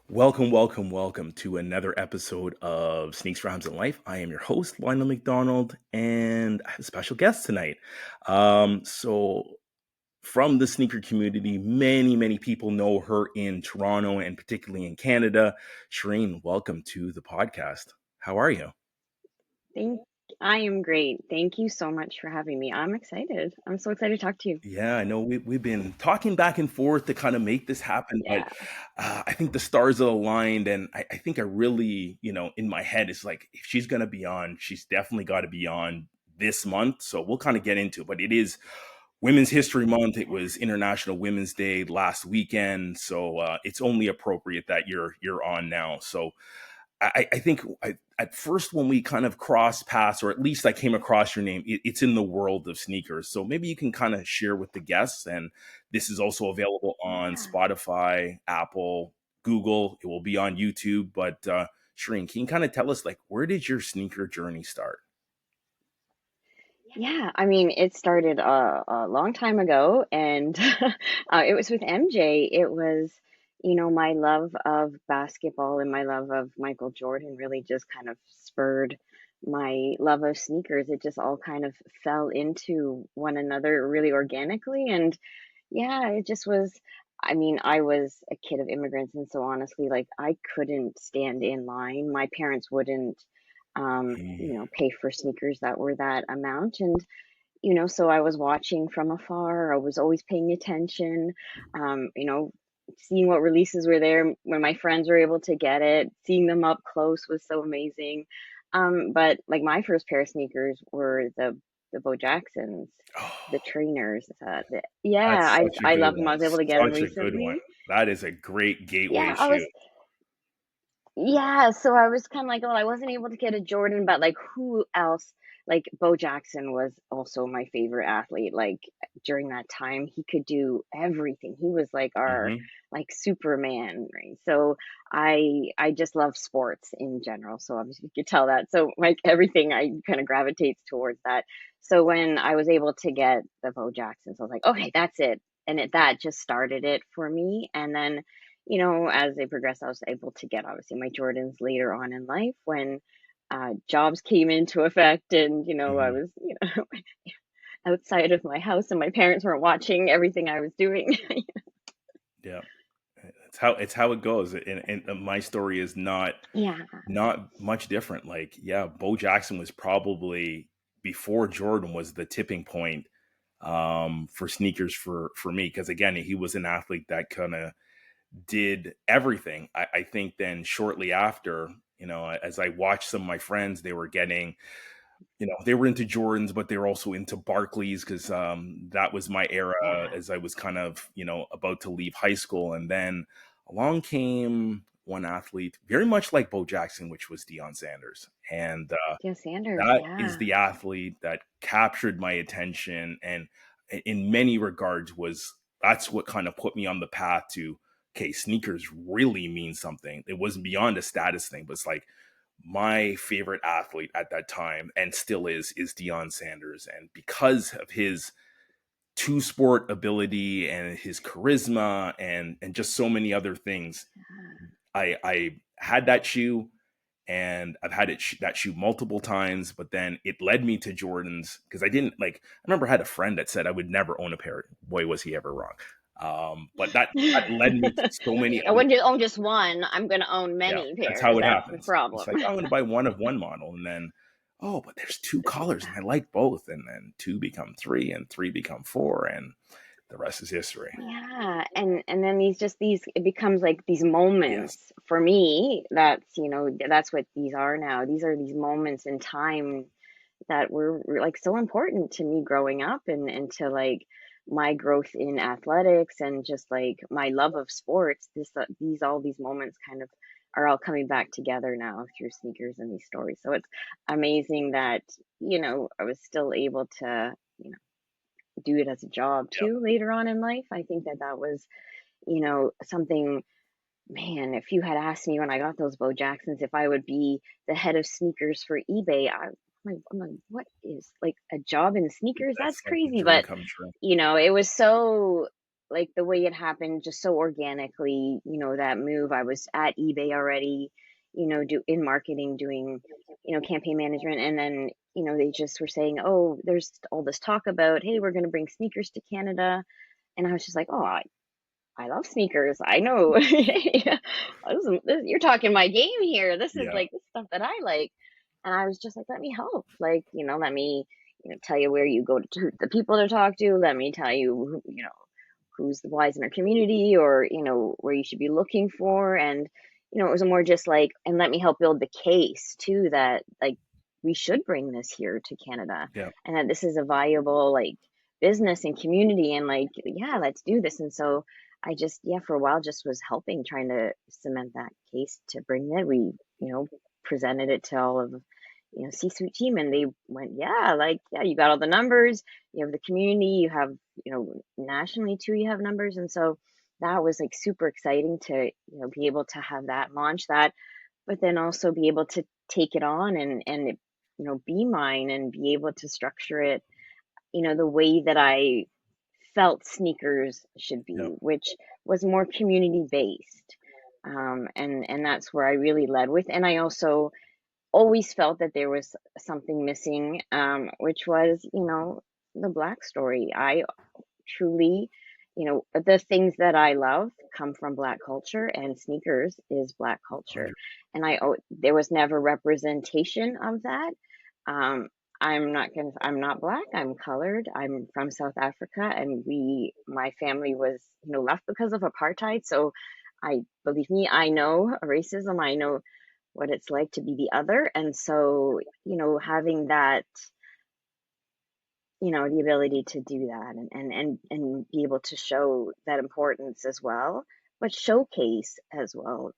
Welcome, welcome, welcome to another episode of Sneaks, Rhymes, and Life. I am your host, Lionel McDonald, and I have a special guest tonight. So, from the sneaker community, many people know her in Toronto and particularly in Canada. Shireen, welcome to the podcast. How are you? Thank I am great. Thank you so much for having me. I'm excited. I'm so excited to talk to you. Yeah, I know we've been talking back and forth to kind of make this happen, but Yeah. I think the stars are aligned, and I think I really, in my head, it's like if she's going to be on, she's definitely got to be on this month. So we'll kind of get into it, but it is Women's History Month. It was International Women's Day last weekend, so it's only appropriate that you're on now. So I think at first when we kind of cross paths, or at least I came across your name, it's in the world of sneakers. So maybe you can kind of share with the guests. And this is also available on Yeah. Spotify, Apple, Google. It will be on YouTube. But Shireen, can you kind of tell us, like, where did your sneaker journey start? Yeah, I mean, it started a long time ago, and it was with MJ. It was, my love of basketball and my love of Michael Jordan really just kind of spurred my love of sneakers. It just all kind of fell into one another really organically, and yeah, it just was. I mean, I was a kid of immigrants, and so honestly, like I couldn't stand in line. My parents wouldn't Mm. pay for sneakers that were that amount. And, so I was watching from afar. I was always paying attention, seeing what releases were there when my friends were able to get it, seeing them up close was so amazing. But like my first pair of sneakers were the Bo Jacksons, the Oh, trainers. Yeah, that's I such a I good love them. one. I was able to get them Such a good one. recently. That is a great gateway Yeah, I was shoe. Yeah, so I was kinda like, "Oh, I wasn't able to get a Jordan, but, like, who else?" Like, Bo Jackson was also my favorite athlete, like, during that time, he could do everything. He was like our, Hmm. like, Superman, right? So, I just love sports in general, so obviously you could tell that. So, like, everything I kinda gravitates towards that. So when I was able to get the Bo Jacksons, I was like, "Okay, that's it." And that just started it for me, and then as they progressed, I was able to get obviously my Jordans later on in life when jobs came into effect, and I Hmm. was outside of my house, and my parents weren't watching everything I was doing. Yeah. It's how it goes, and my story is Yeah, not much different. Like, yeah, Bo Jackson was probably before Jordan was the tipping point for sneakers for me, because again, he was an athlete that kind of did everything. I think then shortly after, as I watched some of my friends, they were getting, they were into Jordans, but they were also into Barclays, because that was my era yeah, as I was kind of, about to leave high school. And then along came one athlete, very much like Bo Jackson, which was Deion Sanders. And Deion Sanders. that is Yeah, the athlete that captured my attention, and in many regards that's what kind of put me on the path to, okay, sneakers really mean something. It wasn't beyond a status thing, but it's like my favorite athlete at that time, and still is Deion Sanders. And because of his two sport ability and his charisma and just so many other things, I had that shoe, and I've had that shoe multiple times. But then it led me to Jordans, because I didn't like. I remember I had a friend that said I would never own a pair. Boy, was he ever wrong. But that led me to so many I other. wouldn't just own just one. I'm gonna own Yeah, many that's how pairs. it That's the happens. It's problem. like, I'm gonna buy one of one model, and then, oh, but there's two colors, and I like both, and then two become three, and three become four, and the rest is history. Yeah, and then these it becomes like these Yes. moments for me. That's what these are now. These are these moments in time that were like so important to me growing up, and to like my growth in athletics and just like my love of sports. These all these moments kind of are all coming back together now through sneakers and these stories. So it's amazing that I was still able to do it as a job Yep. too later on in life. I think that was, something, man, if you had asked me when I got those Bo Jacksons if I would be the head of sneakers for eBay, I'm like, what is like a job in sneakers? That's That's like the crazy. dream But, come true. it was so like the way it happened just so organically, that move. I was at eBay already, in marketing, doing, campaign management. And then, they just were saying, oh, there's all this talk about, hey, we're going to bring sneakers to Canada. And I was just like, oh, I love sneakers. I know. You're talking my game here. This is Yeah. like the stuff that I like. And I was just like, let me help. Like, let me, tell you where you go to the people to talk to. Let me tell you, who's the wise in our community, or, where you should be looking for. And, it was more just like, and let me help build the case too, that like we should bring this here to Canada, Yeah. and that this is a viable like business and community, and like, yeah, let's do this. And so I just, yeah, for a while just was helping, trying to cement that case to bring it. We, presented it to all of, C-suite team, and they went, yeah, like, yeah, you got all the numbers, you have the community, you have, nationally too, you have numbers. And so that was like super exciting to, be able to have that, launch that, but then also be able to take it on and it, be mine, and be able to structure it, the way that I felt sneakers should Yeah. be, which was more community based. And that's where I really led with. And I also always felt that there was something missing, which was, the Black story. I truly, the things that I love come from Black culture, and sneakers is Black culture. 100. And there was never representation of that. Um, I'm not Black, I'm colored, I'm from South Africa, and my family was, left because of apartheid. So believe me, I know racism, I know what it's like to be the other. And so, having that, the ability to do that, and be able to show that importance as well, but showcase as well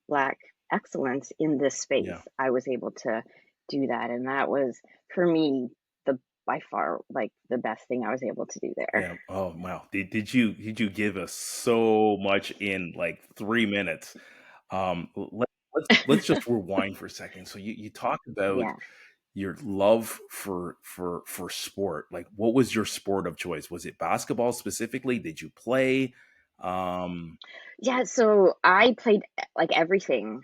Black excellence in this space. Yeah. I was able to do that. And that was, for me, the by far like the best thing I was able to do there. Yeah. Oh wow. Did you give us so much in like 3 minutes? Let's just rewind for a second. So you talked about Yeah. your love for sport. Like, what was your sport of choice? Was it basketball specifically? Did you play? Um, Yeah. So I played like everything.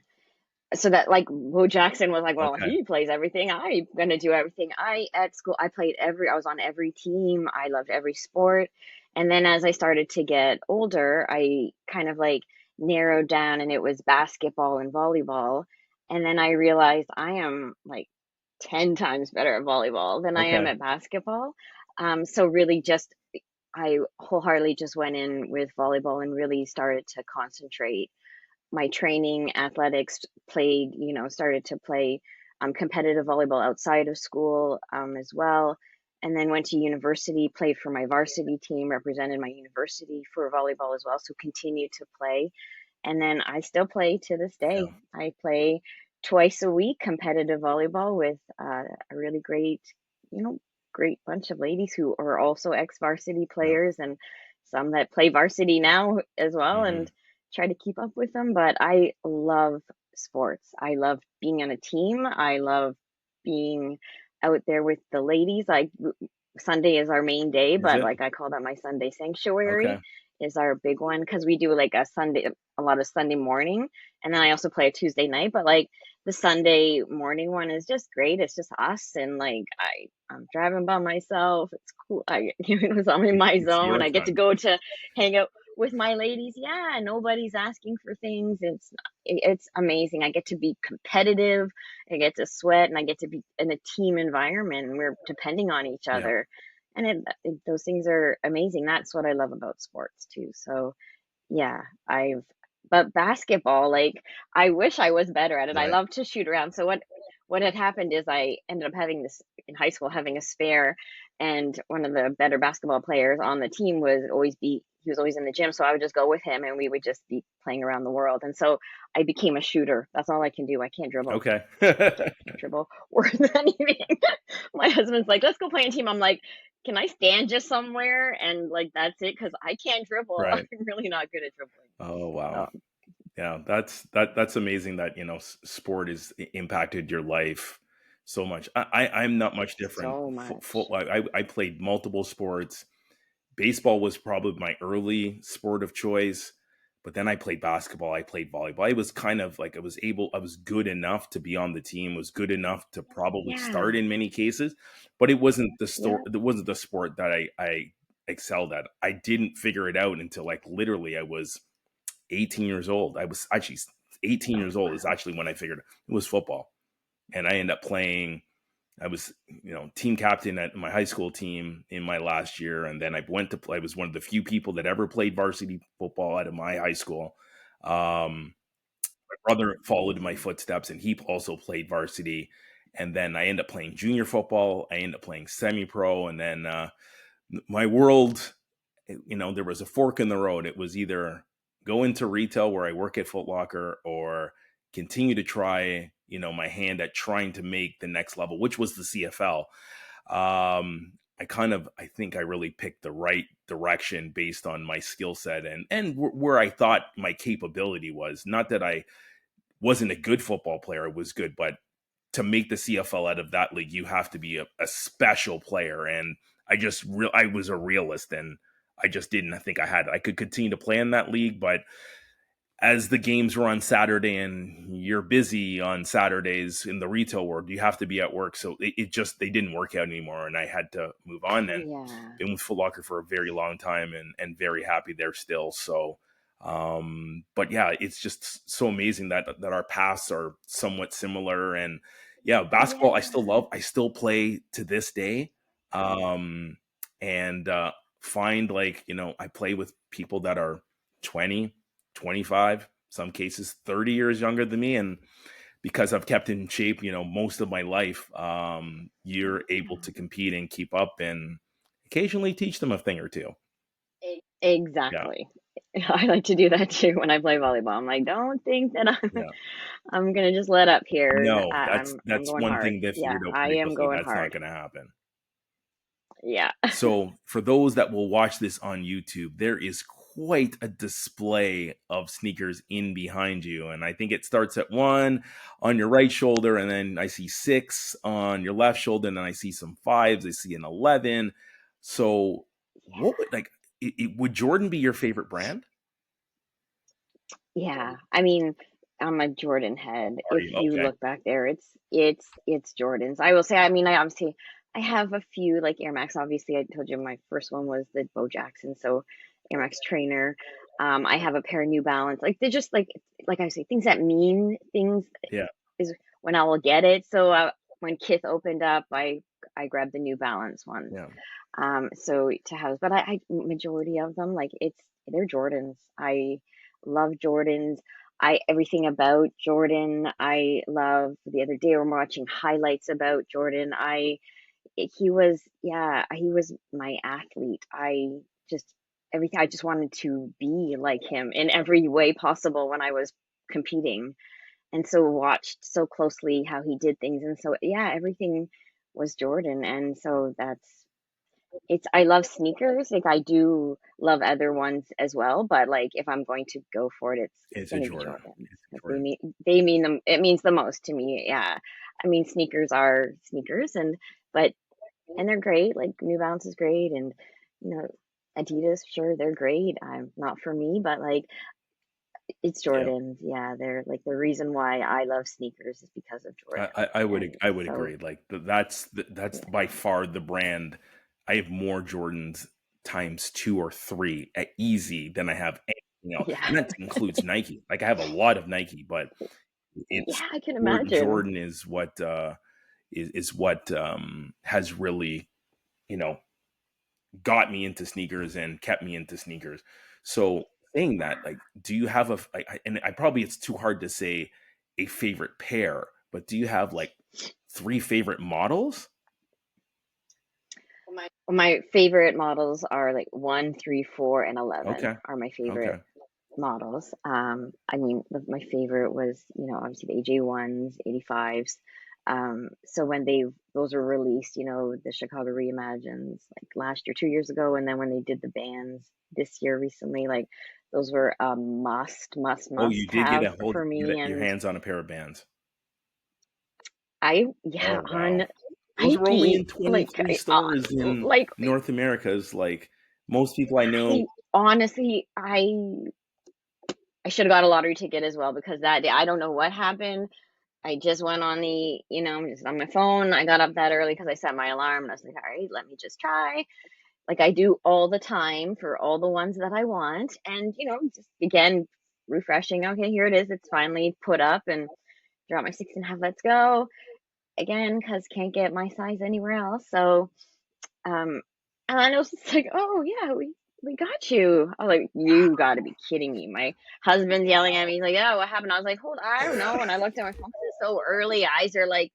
So that like Bo Jackson was like, well, okay. he plays everything. I'm gonna do everything. At school I played I was on every team. I loved every sport. And then as I started to get older, I kind of like narrowed down, and it was basketball and volleyball. And then I realized I am like 10 times better at volleyball than I am Okay. at basketball. So really just I wholeheartedly just went in with volleyball and really started to concentrate my training, athletics, started to play competitive volleyball outside of school, as well. And then went to university, played for my varsity team, represented my university for volleyball as well. So continued to play. And then I still play to this day. Yeah. I play twice a week competitive volleyball with a really great, you know, great bunch of ladies who are also ex varsity Yeah. players, and some that play varsity now as well, Hmm. and try to keep up with them. But I love sports. I love being on a team. I love being out there with the ladies. Sunday is our main day, Is but it? like I call that my Sunday sanctuary Okay. is our big one, because we do like a lot of Sunday morning, and then I also play a Tuesday night. But like the Sunday morning one is just great. It's just us, and like I'm driving by myself. It's cool. I'm in my It's zone. your I get to fun. go to hang out with my ladies. Yeah, nobody's asking for things. It's amazing. I get to be competitive. I get to sweat, and I get to be in a team environment, and we're depending on each Yeah. other. And those things are amazing. That's what I love about sports too. So yeah, but basketball, like, I wish I was better at it. I Right. love to shoot around. So what had happened is I ended up having this in high school, having a spare, and one of the better basketball players on the team he was always in the gym, so I would just go with him, and we would just be playing around the world. And so I became a shooter. That's all I can do. I can't dribble. Okay. Can't dribble worse than anything. My husband's like, let's go play a team. I'm like, can I stand just somewhere? And like, that's it. Cause I can't dribble. I'm Right. really not good at dribbling. Oh wow. So Yeah, that's amazing that sport has impacted your life so much. I'm not much different. so Full, much. full, I played multiple sports, baseball was probably my early sport of choice, but then I played basketball, I played volleyball. I was kind of like I was good enough to be on the team, was good enough to probably Yeah. start in many cases, but it wasn't the Yeah. it wasn't the sport that I excelled at. I didn't figure it out until like literally I was 18 years old. I was actually 18 Oh, years old is wow. actually when I figured it was football. And I ended up playing. I was, team captain at my high school team in my last year, and then I went to play. I was one of the few people that ever played varsity football out of my high school. My brother followed in my Amazing. footsteps, and he also played varsity. And then I ended up playing junior football. I ended up playing semi-pro, and then my world, there was a fork in the road. It was either go into retail where I work at Foot Locker or continue to try, my hand at trying to make the next level, which was the CFL. I think I really picked the right direction based on my skill set and where I thought my capability was. Not that I wasn't a good football player, I was good, but to make the CFL out of that league, you have to be a special player. And I was a realist, and I just didn't think I had it. I could continue to play in that league, but as the games were on Saturday and you're busy on Saturdays in the retail world, you have to be at work. So it just, they didn't work out anymore. And I had to move on and Yeah. been with Foot Locker for a very long time and very happy there still. So, but yeah, it's just so amazing that our paths are somewhat similar. And yeah, basketball, I still Yeah. love, I still play to this day. Um, and, find like, I play with people that are 20, 25, some cases 30 years younger than me. And because I've kept in shape, most of my life, you're able to compete and keep up and occasionally teach them a thing or two. Yeah. Exactly. I like to do that too when I play volleyball. I'm like, don't think that Yeah. I'm gonna just let up here. No, I'm that's going one hard. thing they Yeah, figured out I pretty am quickly. going That's not hard. going to happen. Yeah. So, for those that will watch this on YouTube, there is quite a display of sneakers in behind you. And I think it starts at one on your right shoulder, and then I see six on your left shoulder, and then I see some fives. I see an 11. So, what would like, would Jordan be your favorite brand? Yeah. I mean, I'm a Jordan head. Are If you you okay? look back there, it's Jordans. I will say, I mean, I have a few like Air Max. Obviously, I told you my first one was the Bo Jackson, so Air Max trainer. I have a pair of New Balance. Like they're just like I say, things that mean things Yeah, is when I will get it. So when Kith opened up, I grabbed the New Balance ones. yeah, So to have, but I majority of them like they're Jordans. I love Jordans. I everything about Jordan. I love the other day we're watching highlights about Jordan. He was yeah, he was my athlete. Just everything I just wanted to be like him in every way possible when I was competing. And so watched so closely how he did things. And so yeah, everything was Jordan. And so it's I love sneakers. Like I do love other ones as well, but like if I'm going to go for it, it's it's a gonna be Jordan. Jordans It's a because Jordan. they mean them. It means the most to me. Yeah, I mean sneakers are sneakers, but and they're great. Like New Balance is great, and you know Adidas, sure they're great. I'm not for me, but like it's Yeah. Jordans. Yeah, they're like the reason why I love sneakers is because of Jordan, and I would so agree. Like that's yeah, by far the brand. I have more Jordans times two or three at easy than I have anything else, yeah, and that includes Nike. Like I have a lot of Nike, but it's yeah. I can imagine. Jordan is what is what has really you know got me into sneakers and kept me into sneakers. So saying that, like, do you have and I probably it's too hard to say a favorite pair, but do you have like three favorite models? My favorite models are like 1, 3, 4, and 11 Okay. are my favorite Okay. models. I mean, my favorite was, obviously the AJ1s, 85s. So when those were released, the Chicago Reimagines, like last year, 2 years ago, and then when they did the bands this year recently, like those were a Oh, you must did get have a hold for get me. your And hands on a pair of bands. yeah, Oh wow. on Those are only in Nike, 23 stores in like North America. Is like Most people I know, I honestly, I should have got a lottery ticket as well because that day I don't know what happened. I just went on the, just on my phone. I got up that early because I set my alarm and I was like, all right, let me just try. Like I do all the time for all the ones that I want. And, just again, refreshing. Okay, here it is. It's finally put up and drop my 6.5. Let's go again because can't get my size anywhere else. So, um, and I was just like, oh yeah, we got you. I was like, you got to be kidding me. My husband's yelling at me. He's like, oh, what happened? I was like, hold on, I don't know. When I looked at my phone, it's so early. Eyes are like,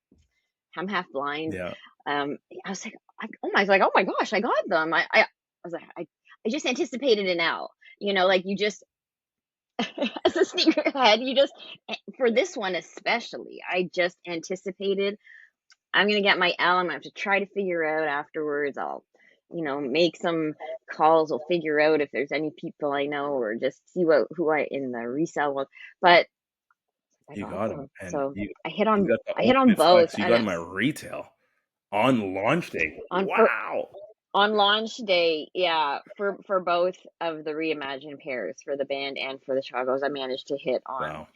I'm half blind. yeah, I was like, oh my gosh, I got them. I was like, I just anticipated an L. Like you just as a sneakerhead, you just for this one especially, I just anticipated I'm gonna get my L. I'm gonna have to try to figure out afterwards. I'll, make some calls. I'll figure out if there's any people I know, or just see who I in the resale one. But I you got got them, them, and so you I hit you on got the I hit on ultimate both, flex. You and got them at retail on launch day. on for Wow, on launch day, yeah, for both of the reimagined pairs for the band and for the Chagos, I managed to hit on, wow.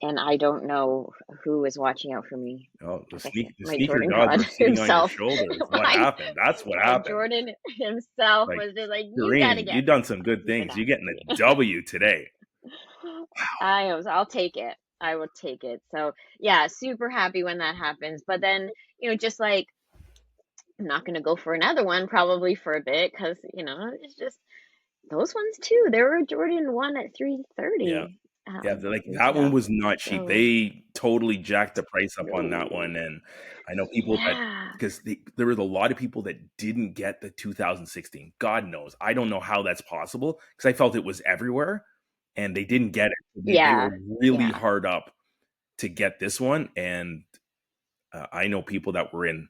and I don't know who is watching out for me. Oh, Like I said, the my sneaker Jordan gods God were sitting on your himself. shoulders. What my happened? That's what my happened. Jordan himself Like, was just like, you got to Shireen, get you've done this some one. good You said things. You're that getting to me. a W today. I'll take it. I will take it. So yeah, super happy when that happens. But then, just like I'm not gonna go for another one probably for a bit because it's just those ones too. There were Jordan one at Yeah. 330 Yeah, like that one retail. was not cheap. So They totally jacked the price up on that no, one, and I know people that yeah, because there was a lot of people that didn't get the 2016. God knows, I don't know how that's possible because I felt it was everywhere, and they didn't get it. They were yeah, really yeah. hard up to get this one, and I know people that were in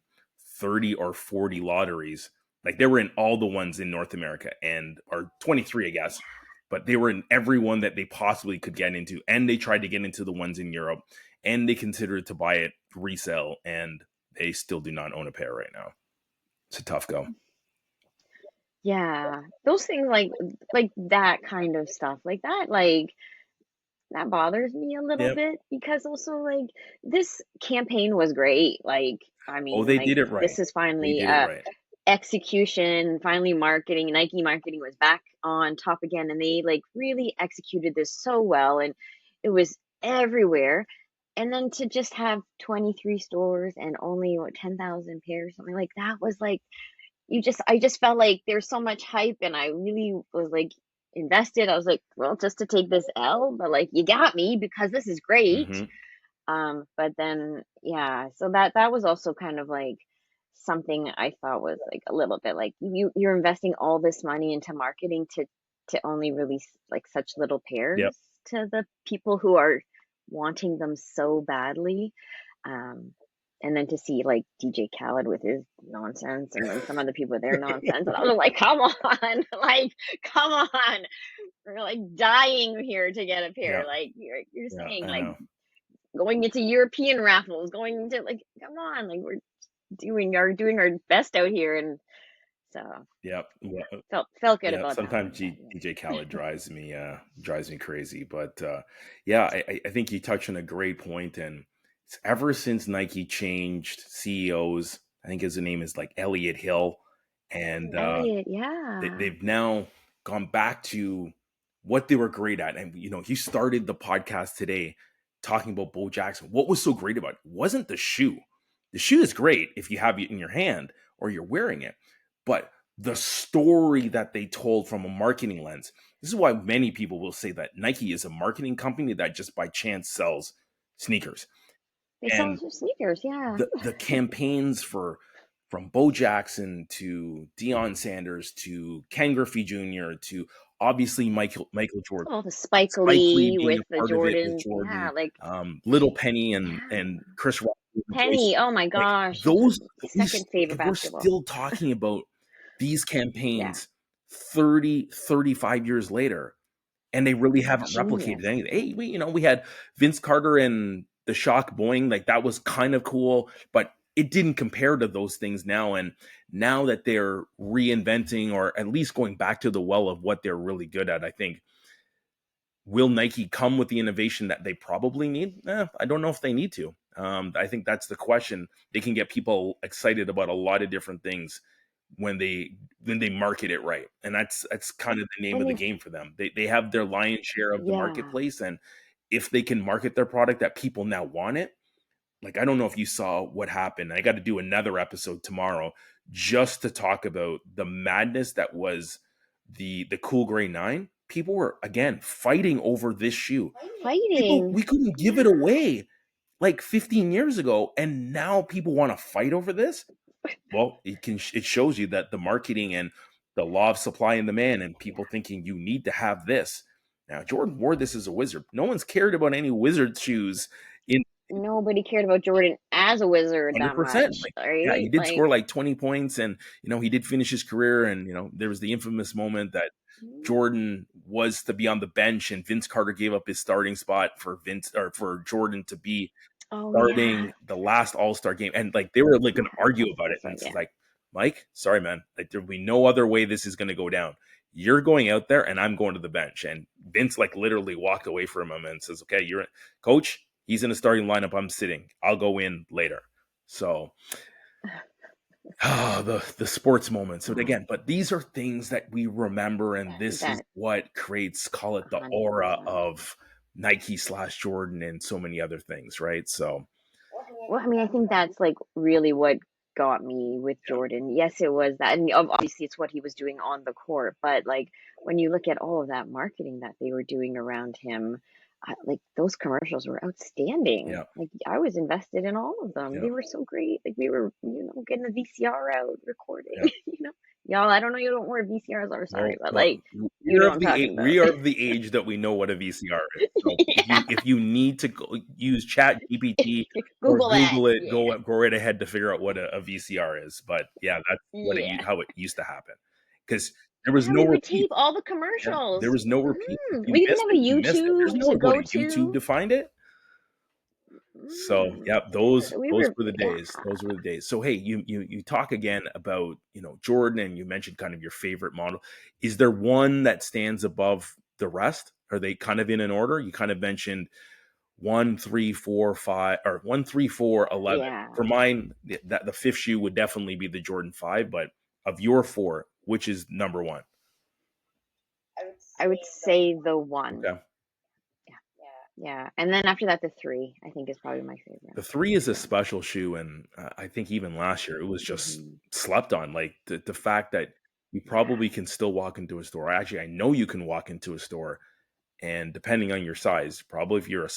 30 or 40 lotteries. Like they were in all the ones in North America and or 23, I guess, but they were in every one that they possibly could get into. And they tried to get into the ones in Europe and they considered to buy it resale and they still do not own a pair right now. It's a tough go. Yeah, those things like that kind of stuff, that bothers me a little Yep. bit because also like this campaign was great. Like, I Oh, mean, they like did it right. this is They finally did it right. execution, finally marketing. Nike marketing was back on top again, and they like really executed this so well, and it was everywhere. And then to just have 23 stores and only what 10,000 pairs, something like that was like I just felt like there's so much hype and I really was like invested. I was like, well, just to take this L, but like you got me because this is great. Hmm. But then yeah, so that was also kind of like something I thought was like a little bit like you're investing all this money into marketing to only release like such little Yep. pairs to the people who are wanting them so badly. Um, and then to see like DJ Khaled with his nonsense and then some other people with their nonsense. And I was like, come on, like, come on. We're like dying here to get a pair. Yep. Like you're Yeah, saying, I like know. going into European raffles, going into like, come on, like we're doing our best out here. And so Yep. yeah, Yeah. felt good Yeah, about that one. sometimes But yeah. DJ Khaled drives me crazy, but yeah, I think you touched on a great point, and it's ever since Nike changed CEOs, I think his name is like Elliot Hill, and Elliot, yeah. they've now gone back to what they were great at, and he started the podcast today talking about Bo Jackson. What was so great about it wasn't the shoe. The shoe is great if you have it in your hand or you're wearing it, but the story that they told from a marketing lens. This is why many people will say that Nike is a marketing company that just by chance sells sneakers. They sell And some sneakers, yeah. the campaigns from Bo Jackson to Deion Sanders to Ken Griffey Jr. to obviously Michael Jordan, Oh, the Spike Spike Lee Lee being with a the part of it with Jordans. Yeah, Jordan, like Little Penny yeah. and Chris Rock with the voice. Penny, oh my Like gosh. those, Second favorite we're basketball. still talking about these Yeah. campaigns 30, 35 years later, and they really haven't replicated Genius. anything. Hey, we had Vince Carter and the Shock Boeing, like that was kind of cool, but it didn't compare to those things now. And now that they're reinventing or at least going back to the well of what they're really good at, I think, will Nike come with the innovation that they probably need? I don't know if they need to. I think that's the question. They can get people excited about a lot of different things when they market it right, and that's kind of the name And of the they, game for them. They have their lion's share of the yeah, marketplace, and if they can market their product that people now want it, like I don't know if you saw what happened. I got to do another episode tomorrow just to talk about the madness that was the Cool Gray 9. People were again fighting over this shoe. People, fighting. we couldn't give it Yeah. away like 15 years ago, and now people want to fight over this. Well, it shows you that the marketing and the law of supply and demand, and people thinking you need to have this. Now Jordan wore this as a wizard. No one's cared about any wizard shoes in Nobody cared about Jordan as a wizard that 100%. much, Like, yeah, he right? did Like, score like 20 points, and he did finish his career. And there was the infamous moment that mm, Jordan was to be on the bench, and Vince Carter gave up his starting spot for Vince or for Jordan to be oh yeah, starting the last All-Star game. And like they were like going to argue about it, and it's yeah. like, Mike, sorry man, like there'll be no other way this is going to go down. You're going out there, and I'm going to the bench. And Vince like literally walked away from him and says, "Okay, you're coach. He's in the starting lineup. I'm sitting. I'll go in later." So the sports moments. So Oh, again, but these are things that we remember, and this is that what creates, call it, the aura 100%. of Nike/Jordan and so many other things, right? So Well, I mean, I think that's like really what got me with Jordan. Yes, it was that, and obviously it's what he was doing on the court. But like when you look at all of that marketing that they were doing around him, like those commercials were outstanding. yeah, Like I was invested in all of them. yeah, They were so great. Like we were, getting the VCR out, recording. yeah. Y'all. I don't know. You don't know where VCRs are. No, Sorry, but well, like you know what I'm talking about. we are of the age that we know what a VCR is. So Yeah. if you need to go use Chat GPT or Google that. Google it, Yeah. go right ahead to figure out what a VCR is. But yeah, that's Yeah. how it used to happen, because there was Yeah, no we would repeat. tape all the Yeah, there commercials. was no repeat. If you We didn't missed have a it, you missed it. There's YouTube no to one go go to YouTube to. to find it. So yeah, those We those were, were the yeah, days. Those were the days. So hey, you talk again about Jordan, and you mentioned kind of your favorite model. Is there one that stands above the rest? Are they kind of in an order? You kind of mentioned 1, 3, 4, 5, or 1, 3, 4, 11. yeah. For mine, that the fifth shoe would definitely be the Jordan 5. But of your four, which is number one? I would say the one. Okay. Yeah, yeah, and then after that, the three. I think is probably my favorite. The 3 is a Yeah. special shoe, and I think even last year it was just Hmm. slept on. Like the fact that you Yeah. probably can still walk into a store. Actually, I know you can walk into a store, and depending on your size, probably if you're a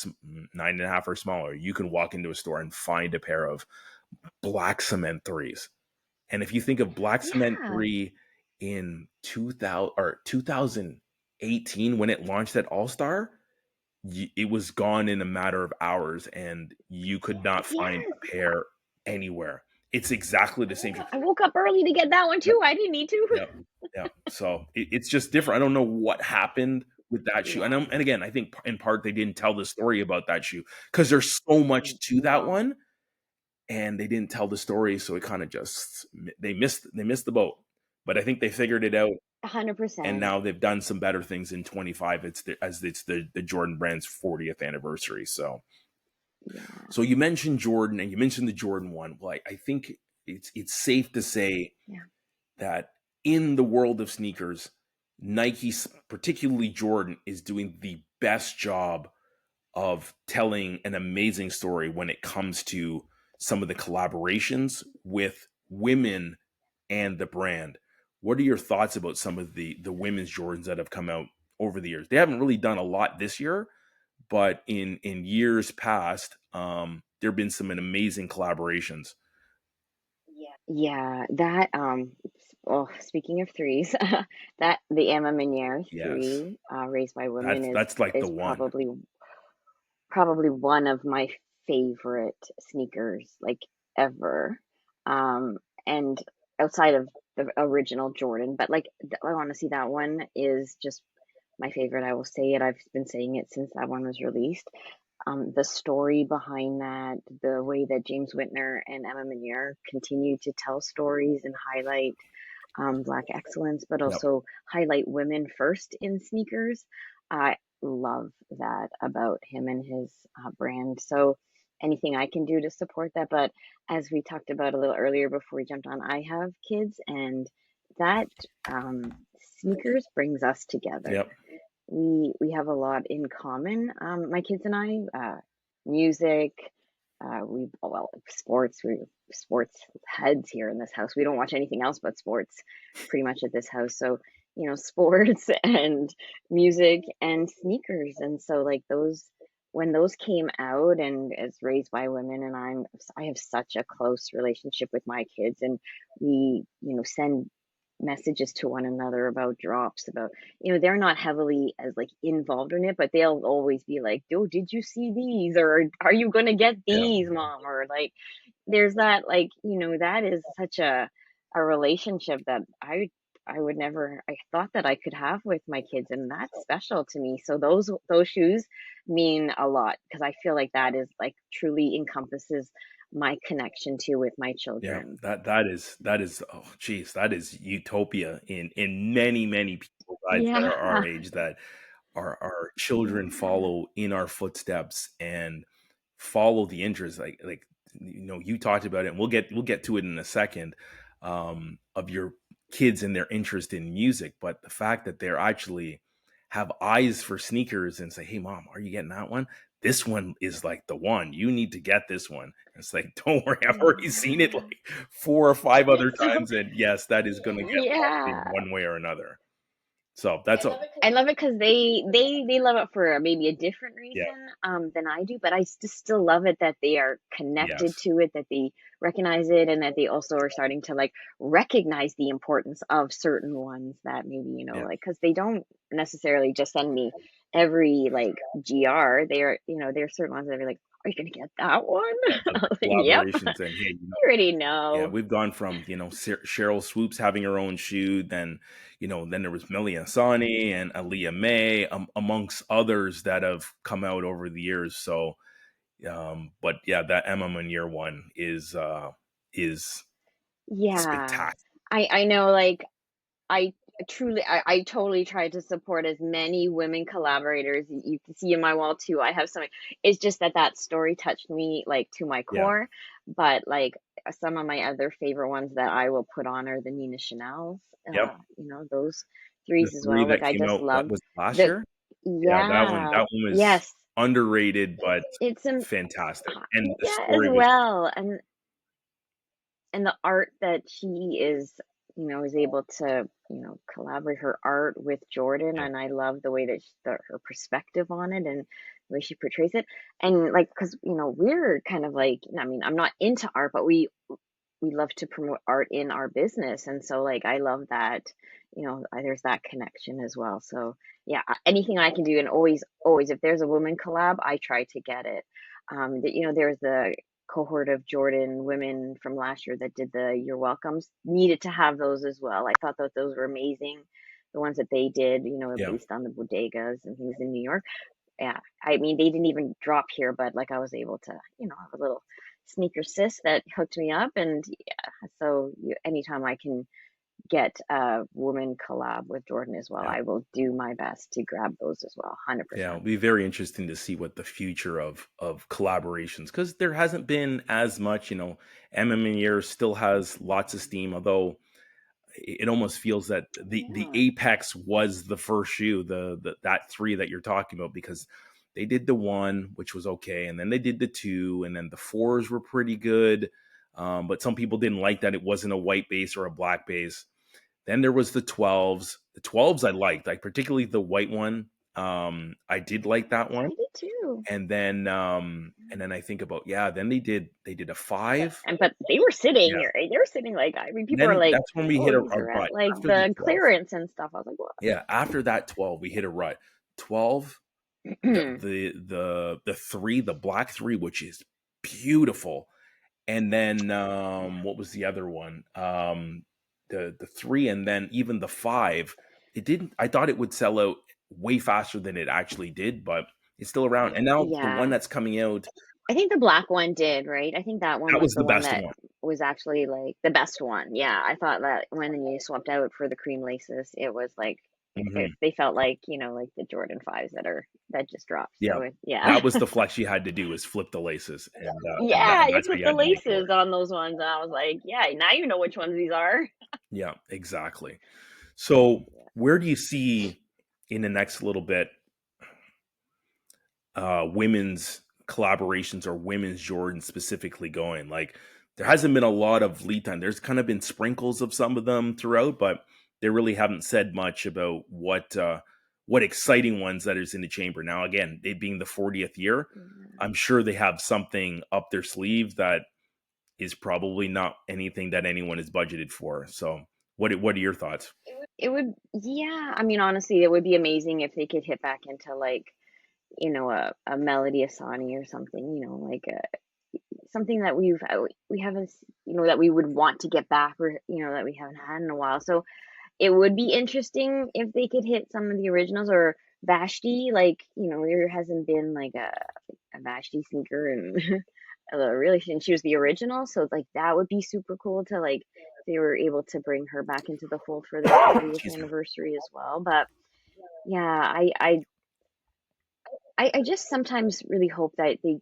9.5 or smaller, you can walk into a store and find a pair of black cement threes. And if you think of black cement Yeah. three in 2000 or 2018 when it launched at All Star, it was gone in a matter of hours, and you could not find Yes. a pair anywhere. It's exactly the same. I woke up early to get that one Yep, too. I didn't need to. yep, yep. So it's just different. I don't know what happened with that shoe, Yeah. and again, I think in part they didn't tell the story about that shoe because there's so much to that No. one, and they didn't tell the story, so it kind of just they missed the boat. But I think they figured it out, and 100%. now they've done some better things in 25. It's the Jordan brand's 40th anniversary. Yeah. So you mentioned Jordan, and you mentioned the Jordan 1. Well, I think it's safe to say Yeah. that in the world of sneakers, Nike, particularly Jordan, is doing the best job of telling an amazing story when it comes to some of the collaborations with women and the brand. What are your thoughts about some of the women's Jordans that have come out over the years? They haven't really done a lot this year, but in years past, there have been some amazing collaborations. Yeah, that well, speaking of threes, that the Emma Meniere Yes, three, raised by women that's like the is one. probably one of my favorite sneakers like ever. And outside of the original Jordan, but like I want to see that one is just my favorite. I will say it. I've been saying it since that one was released. the story behind that, the way that James Whitner and Emma Meunier continue to tell stories and highlight Black excellence, but Yep. also highlight women first in sneakers. I love that about him and his brand. So anything I can do to support that. But as we talked about a little earlier before we jumped on, I have kids, and that sneakers brings us together. Yep. We have a lot in common. My kids and I, music, we well sports. We sports heads here in this house. We don't watch anything else but sports, pretty much at this house. So sports and music and sneakers, and so like those when those came out, and as raised by women, and I have such a close relationship with my kids, and we send messages to one another about drops, about they're not heavily as like involved in it, but they'll always be like, oh, did you see these, or are you going to get Yeah. these, mom, or like there's that, like that is such a relationship that I would never, I thought that I could have with my kids, and that's special to me. So those shoes mean a lot, because I feel like that is like truly encompasses my connection to with my Yeah, children. that is oh geez, that is utopia in many people's lives that are our Yeah. age, that our children Yeah. follow in our footsteps and follow the interests, like you talked about it, and we'll get to it in a second, of your kids and their interest in music, but the fact that they're actually have eyes for sneakers and say, hey mom, are you getting that one? This one is like the one, you need to get this one. And it's like, don't worry, I've already seen it Yeah. like 4 or 5 other So times, and yes, that is going to get locked in yeah. one way or another. So that's a I love it because they love it for maybe a different yeah. reason than I do, but I just still love it that they are connected Yes. to it, that they recognize it, and that they also are starting to like recognize the importance of certain ones that maybe Yeah. like, because they don't necessarily just send me every like GR. They are there are certain ones that are like, are you gonna get that one? Yeah, I was the like, yep, collaborations, and hey, you already yeah, know. we've gone from Cheryl Swoops having her own shoe, then then there was Millie Asani and Aaliyah May, amongst others that have come out over the years. So, but yeah, that Emma Meunier one is Yeah, spectacular. I know, like I I totally try to support as many women collaborators. You can see in my wall too. I have some. It's just that that story touched me like to my Yeah. core. But like some of my other favorite ones that I will put on are the Nina Chanel's. Yep. Those The threes as three well. Like that I came just out, what love was it, last the year? Yeah, that one yeah, that one was yes. underrated, but It's an fantastic, and the yeah, as story was well. And the art that she is able to collaborate her art with Jordan, yeah, and I love the way that her perspective on it, and the way she portrays it. And like, because we're kind of like, I mean, I'm not into art, but we love to promote art in our business, and so like I love that there's that connection as well. So yeah, anything I can do, and always if there's a woman collab, I try to get it. There's the cohort of Jordan women from last year that did the You're Welcomes, needed to have those as well. I thought that those were amazing, the ones that they did, yeah, based on the bodegas and things in New York. Yeah, I mean, they didn't even drop here, but like I was able to, have a little sneaker sis that hooked me up, and yeah, so anytime I can get a woman collab with Jordan as well, yeah. I will do my best to grab those as well, Yeah, it'll 100%. be very interesting to see what the future of collaborations, because there hasn't been as much. MMA still has lots of steam, although it almost feels that the Yeah. apex was the first shoe, that three that you're talking about, because they did the one, which was okay, and then they did the two, and then the fours were pretty good. But some people didn't like that it wasn't a white base or a black base. Then there was the 12s. The 12s I liked, like particularly the white one. I did like that I one. did too. And then I think about, yeah, then they did a 5. But they were sitting Yeah. here. They were sitting like, I mean, And people are then like, that's when we oh, hit these a are at rut like after the the 12. clearance and stuff. I was like, Yeah, after that 12, we hit a rut. 12, the what? the 3, the black 3, which is beautiful. And then what was the other one? The 3, and then even the 5. It didn't I thought it would sell out way faster than it actually did, but It's still around. And now the one Yeah. that's coming out, I think the black one did, right? I think that one that was was the the one best that one. was actually like the best one. Yeah, I thought that when you swapped out for the cream laces, it was like if Hmm. they felt like, like the Jordan 5s that just dropped. Yeah. So yeah. That was the flex you had to do, is flip the laces. Yeah, you That's how flip you the had to make it laces work. on those ones, and I was like, yeah, now you know which ones these are. Yeah, exactly. So Yeah. where do you see in the next little bit women's collaborations or women's Jordan specifically going? Like, there hasn't been a lot of lead time. There's kind of been sprinkles of some of them throughout, but they really haven't said much about what exciting ones that is in the chamber. Now, again, it being the 40th year, Yeah. I'm sure they have something up their sleeve that is probably not anything that anyone is budgeted for. So, what are your thoughts? It would, yeah. I mean, honestly, it would be amazing if they could hit back into like, a Melody Asani or something, like something that we haven't, that we would want to get back, or that we haven't had in a while. So it would be interesting if they could hit some of the originals, or Vashti. Like, there hasn't been like a Vashti sneaker and really, and she was the original, so like that would be super cool to like they were able to bring her back into the fold for their 40th Excuse me. anniversary as well. But yeah, I just sometimes really hope that they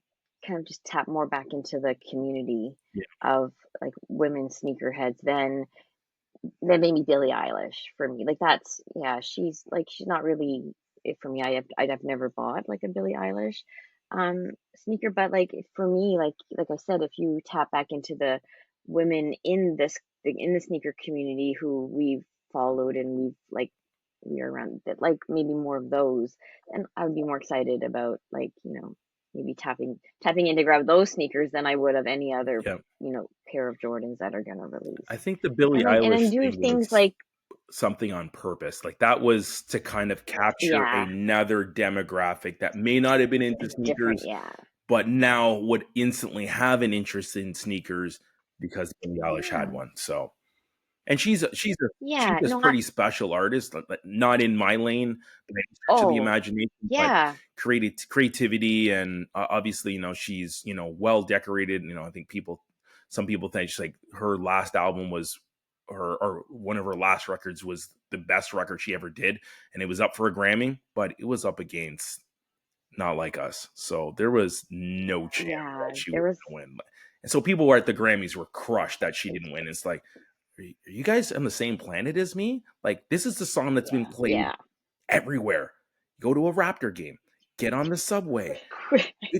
kind of just tap more back into the community Yeah, of like women sneakerheads than maybe Billie Eilish for me. Like that's, yeah, she's not really it for me. I'd have never bought like a Billie Eilish sneaker, but like for me, like I said, if you tap back into the women in the sneaker community who we've followed and we're around that, like maybe more of those, and I would be more excited about like, maybe tapping in to grab those sneakers than I would of any other, yeah. pair of Jordans that are gonna release. I think the Billie And then Eilish do thing things was like, something on purpose. Like, that was to kind of capture yeah, another demographic that may not have been a into different, sneakers, yeah. but now would instantly have an interest in sneakers because Billie Eilish had Yeah. one. So, and she's Yeah. a No, pretty special artist, like, not in my lane, by any stretch of the oh, imagination, but yeah. creativity, and obviously, she's well decorated. I think some people think she's like, her last album was her, or one of her last records was the best record she ever did, and it was up for a Grammy, but it was up against Not Like Us, so there was no chance that Yeah. she was There was, going to win. And so people were at the Grammys were crushed that she didn't win. It's like, are you guys on the same planet as me? Like, this is the song that's been played yeah. everywhere. Go to a Raptor game, get on the subway.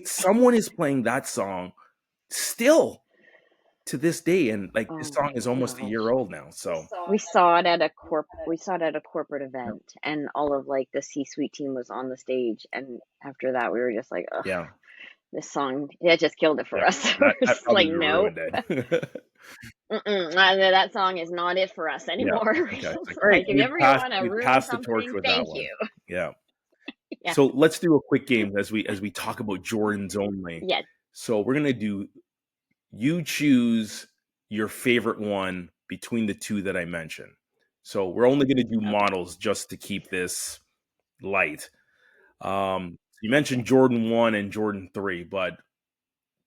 Someone is playing that song still to this day, and like, this Oh song is almost a year gosh. old now. So We saw it at a corporate event, and all of like the C-suite team was on the stage, and after that we were just like, ugh, yeah, this song, it just killed it yeah, for us. We're that just probably like, nope. ruined it. That song is not it for us Yeah. anymore. Okay. It's like, all right, Like, if you ever want to we've ruin passed the torch something, with that thank one. you. Yeah. Yeah. So let's do a quick game as we talk about Jordans only. Yeah. So we're gonna do, you choose your favorite one between the two that I mentioned. So we're only gonna do Okay. models just to keep this light. You Okay. mentioned Jordan 1 and Jordan 3, but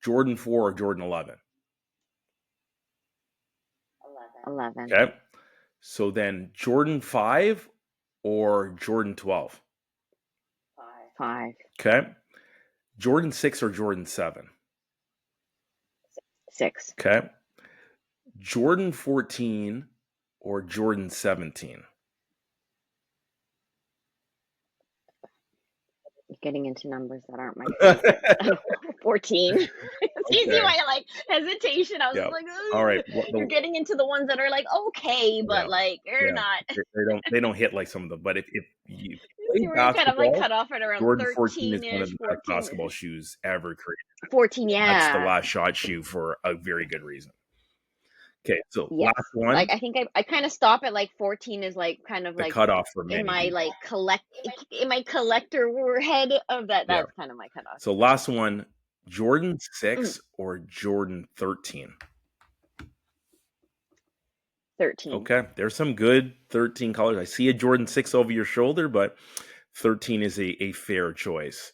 Jordan 4 or Jordan 11. 11. Okay. So then Jordan 5 or Jordan 12. 5. Okay. Jordan 6 or Jordan 7. 6. Okay. Jordan 14 or Jordan 17. Getting into numbers that aren't my favorite. 14. See Okay. my like hesitation. I was Yeah. just like, All right. "Ugh." You're getting into the ones that are like okay, Yeah. but like you're Yeah. not. They don't hit like some of them. But if you play You were kind of like basketball, cut off at around Jordan 14 is one of 13-ish, the best 14. basketball shoes ever created. 14, That's the yeah. last shot shoe for a very good reason. Okay. So Yes. last Like one, I think I kind of stop at like 14 is like kind of the like cutoff for in many my people. like in my collector head of that, Yeah. that's kind of my cutoff. So last one, Jordan Mm, 6 or Jordan 13. 13. Okay, there's some good 13 colors. I see a Jordan 6 over your shoulder, but 13 is a fair choice.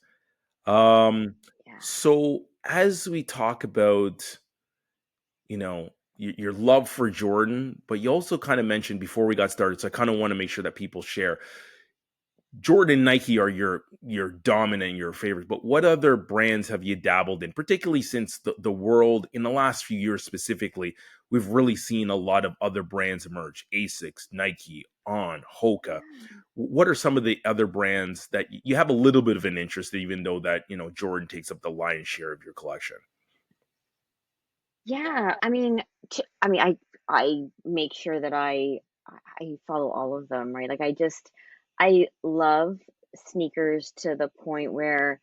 Um, Yeah. so as we talk about, your love for Jordan, but you also kind of mentioned before we got started, so I kind of want to make sure that people share. Jordan and Nike are your dominant, your favorite, but what other brands have you dabbled in, particularly since the world in the last few years specifically, we've really seen a lot of other brands emerge: Asics, Nike, On, Hoka. Yeah. What are some of the other brands that you have a little bit of an interest in, even though that, Jordan takes up the lion's share of your collection? Yeah, I mean, I make sure that I follow all of them, right? Like I love sneakers to the point where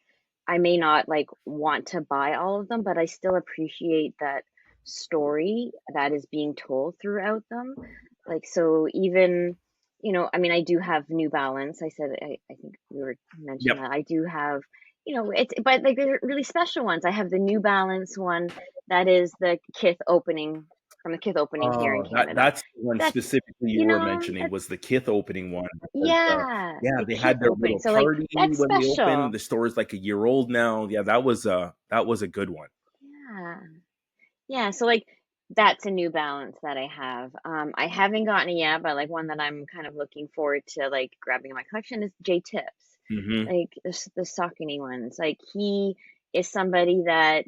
I may not like want to buy all of them, but I still appreciate that story that is being told throughout them. Like so even, I mean, I do have New Balance. I think we were mentioned Yep. that. I do have, it's but like they're really special ones. I have the New Balance one that is the Kith opening from the Kith opening here in Oh, Canada. that's the one That's, specifically you were mentioning that's was the Kith opening one because, yeah, yeah, the they Kith had their opening. little So like party that's when they opened. special. The store is like a year old now. Yeah, that was a good one. Yeah. Yeah, so like that's a New Balance that I have. I haven't gotten it yet, but like one that I'm kind of looking forward to like grabbing in my collection is J Tips. Mhm. Like the Saucony ones. Like he is somebody that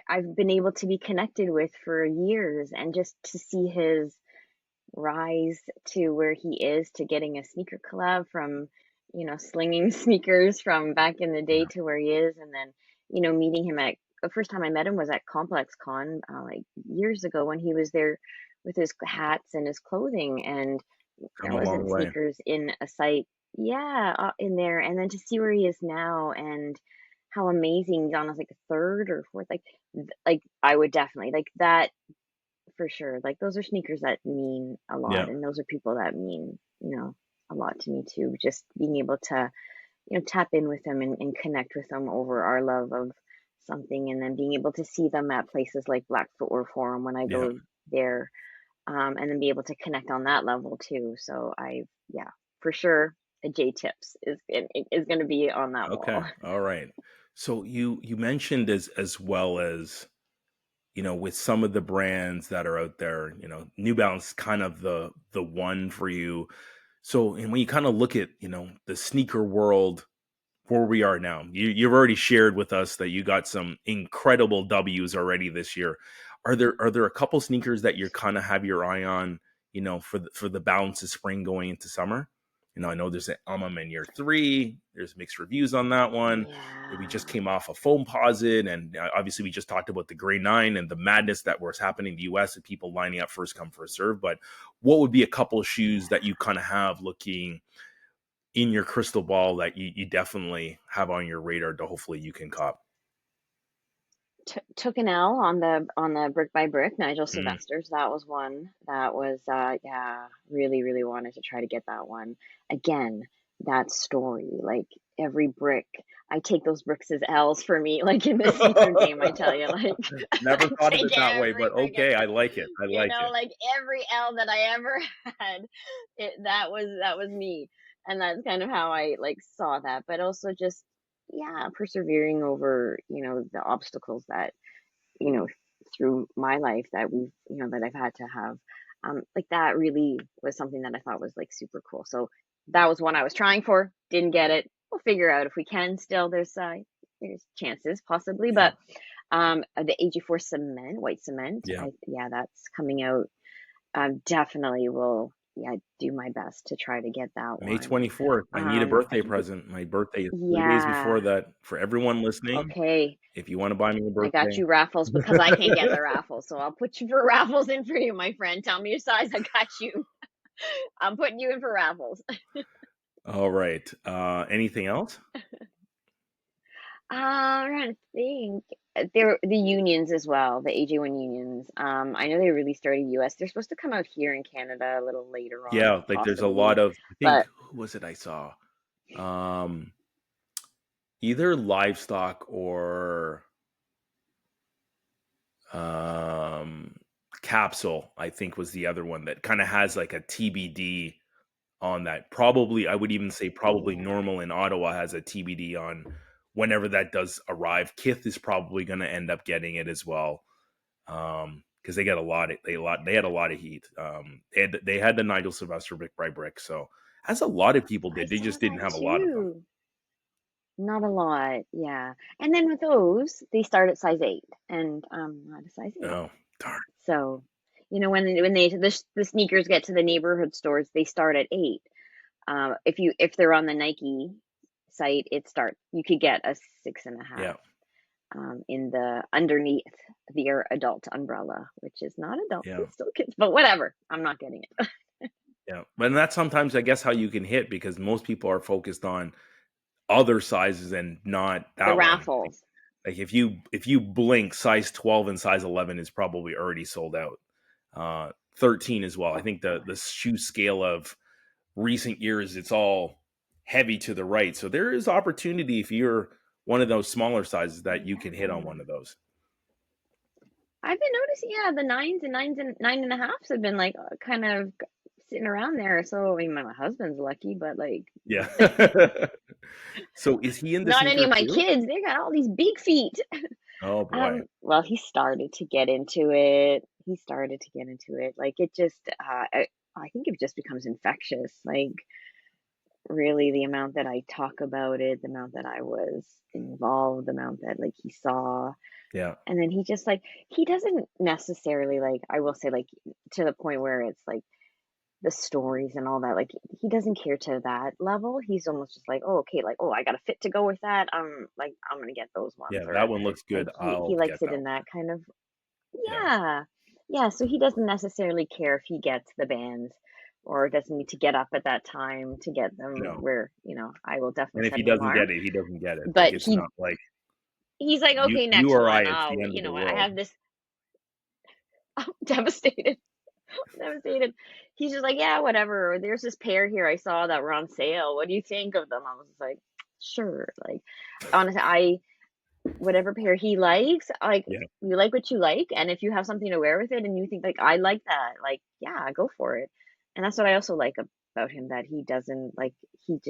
I've been able to be connected with for years, and just to see his rise to where he is, to getting a sneaker collab from, slinging sneakers from back in the day Yeah. to where he is. And then, meeting him at the first time I met him was at Complex Con, like years ago when he was there with his hats and his clothing. And Come there a long wasn't way. sneakers in a sight, yeah, in there. And then to see where he is now and how amazing he's on, like a third or fourth, like I would definitely like that for sure. Like those are sneakers that mean a lot, Yeah. and those are people that mean, a lot to me too. Just being able to, tap in with them and connect with them over our love of something, and then being able to see them at places like Black Footwear Forum when I Yeah. go there, and then be able to connect on that level too. So yeah, for sure, a J Tips is going to be on that Okay. wall. All right. So you mentioned as well as, with some of the brands that are out there, New Balance is kind of the one for you. So, and when you kind of look at, the sneaker world where we are now. You've already shared with us that you got some incredible W's already this year. Are there a couple sneakers that you kind of have your eye on, for the balance of spring going into summer? I know there's an in year three. There's mixed reviews on that one. We just Yeah. came off a foam posit, and obviously we just talked about the gray nine and the madness that was happening in the U.S. and people lining up first come first serve. But what would be a couple shoes that you kind of have looking in your crystal ball that you definitely have on your radar to hopefully you can cop? Took an L on the Brick by Brick, Nigel Mm. Sylvester's. That was one that was yeah, really, really wanted to try to get that one. Again, that story, like every brick, I take those bricks as L's for me, like in the sneaker game, I tell you, like I Never thought of take it that way, every but brick as okay, I a, like it. I like it. like every L that I ever had, that was me. And that's kind of how I like saw that, but also just yeah, persevering over, the obstacles that, you know, through my life that that I've had to have. Like that really was something that I thought was like super cool. So that was one I was trying for, didn't get it. We'll figure out if we can still. There's chances possibly, Yeah. but the AG4 cement, white cement, Yeah. yeah, that's coming out. Definitely will, yeah, do my best to try to get that May one. 24th. I need a birthday I think present. My birthday is 3 days before yeah, that. For everyone listening, okay. if you want to buy me a I got birthday. you raffles because I can't get the raffles. So I'll put you for raffles in for you, my friend. Tell me your size. I got you. I'm putting you in for raffles. All right. Anything else? I'm trying to think. There the unions as well, the AJ1 unions. I know they released already US. They're supposed to come out here in Canada a little later on, Yeah, like there's a lot possibly. of, I think, But who was it I saw? Um Either livestock or um capsule, I think, was the other one that kind of has like a TBD on that. Probably, I would even say probably Yeah. Normal in Ottawa has a TBD on whenever that does arrive. Kith is probably going to end up getting it as well, because they got a lot. They had a lot of heat. They had the Nigel Sylvester brick by brick. So as a lot of people I did, they saw just didn't that have a lot of them. too. Not a lot, yeah. And then with those, they start at size 8, and I'm not a size 8. Oh darn! So, the sneakers get to the neighborhood stores, they start at 8. If they're on the Nike site, you could get a 6.5 Yeah, in the underneath their adult umbrella, which is not adult, yeah, it's still kids, but whatever. I'm not getting it. yeah. But that's sometimes I guess how you can hit because most people are focused on other sizes and not The that one. raffles. Like if you blink, size 12 and size 11 is probably already sold out. 13 as well. I Oh think the gosh. shoe scale of recent years, it's all heavy to the right. So there is opportunity if you're one of those smaller sizes that you can hit on Yeah. one of those. I've been noticing, yeah, the nines and 9.5s have been like kind of sitting around there. So, I mean, my husband's lucky, but like, Yeah. So is he into not any of sneakers my too? kids. They got all these big feet. Oh boy. Well, he started to get into it. He started to get into it. Like it just, I think it just becomes infectious. Like really, the amount that I talk about it, the amount that I was involved, the amount that like he saw, Yeah. and then he just like he doesn't necessarily like I will say like to the point where it's like the stories and all that. Like he doesn't care to that level. He's almost just like, oh, okay, like oh, I got a fit to go with that. Like I'm gonna get those ones, Yeah, that or one looks like good. he I'll likes get it that in one. that kind of Yeah. yeah. Yeah, so he doesn't necessarily care if he gets the bands or doesn't need to get up at that time to get them No. where, I will And definitely if set he an doesn't alarm. get it, he doesn't get it. Like But it's not like he's like, you okay, you next or I, one. it's the Oh, end of the I world. have this. I'm devastated. Devastated. He's just like, yeah, whatever. Or there's this pair here I saw that were on sale. What do you think of them? I was just like, sure. Like, honestly, whatever pair he likes, like, Yeah. you like what you like, and if you have something to wear with it and you think, like, I like that, like, yeah, go for it. And that's what I also like about him, that he doesn't like he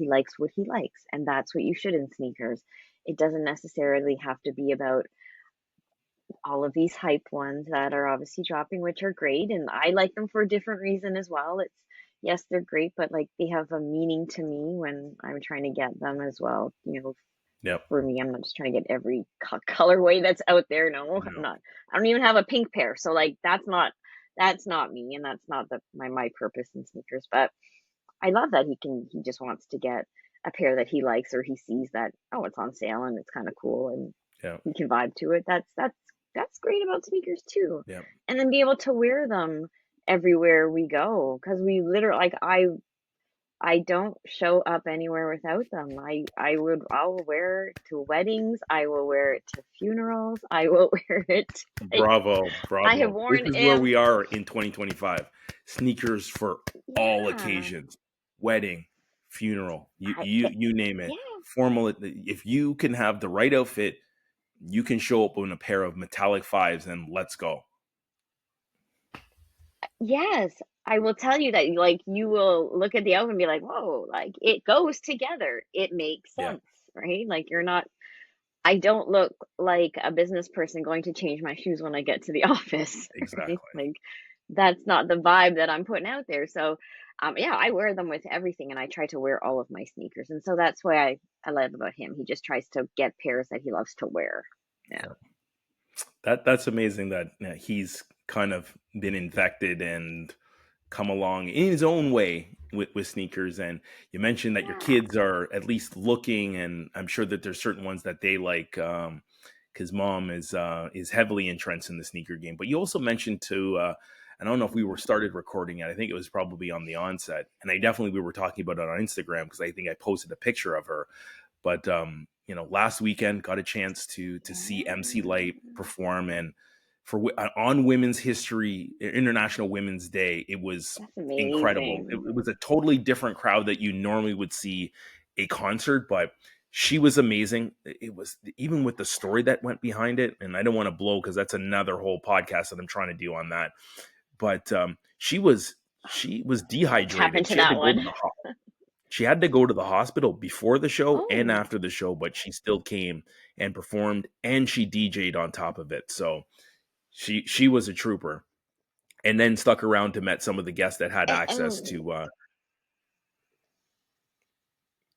likes what he likes, and that's what you should in sneakers. It doesn't necessarily have to be about all of these hype ones that are obviously dropping, which are great, and I like them for a different reason as well. It's yes, they're great, but like they have a meaning to me when I'm trying to get them as well. Yep. For me, I'm not just trying to get every colorway that's out there. No, I'm No. not. I don't even have a pink pair, so like that's not me, and that's not my purpose in sneakers. But I love that he just wants to get a pair that he likes, or he sees that oh it's on sale and it's kind of cool and Yeah. he can vibe to it. That's great about sneakers too, Yeah. and then be able to wear them everywhere we go because we literally like I don't show up anywhere without them. I'll wear it to weddings, I will wear it to funerals, I will wear it like Bravo, I have bravo. This worn is where him. we are in 2025. Sneakers for all Yeah. occasions. Wedding, funeral, you I you you name it. yeah. Formal, if you can have the right outfit, you can show up in a pair of metallic fives and let's go. Yes, I will tell you that like you will look at the outfit and be like, "Whoa, like it goes together. It makes Yeah, sense." Right? Like you're not I don't look like a business person going to change my shoes when I get to the office, right? exactly. Like that's not the vibe that I'm putting out there. So, yeah, I wear them with everything, and I try to wear all of my sneakers, and so that's why I love about him. He just tries to get pairs that he loves to wear. Yeah, Yeah. That's amazing that he's kind of been infected and come along in his own way with sneakers. And you mentioned that your yeah, kids are at least looking, and I'm sure that there's certain ones that they like because mom is heavily entrenched in the sneaker game. But you also mentioned to I don't know if we were started recording it. I think it was probably on the onset, and we were talking about it on Instagram because I think I posted a picture of her. But last weekend got a chance to see MC Light yeah. perform, and on Women's History International Women's Day, it was That's incredible. It, amazing. it was a totally different crowd that you normally would see a concert, but she was amazing. It was even with the story that went behind it, and I don't want to blow because that's another whole podcast that I'm trying to do on that. But she was She was Let's tap dehydrated. into that one. She had to go to the hospital before the show and Oh, after the show, but she still came and performed, and she DJ'd on top of it. So she was a trooper, and then stuck around to met some of the guests that had access and to.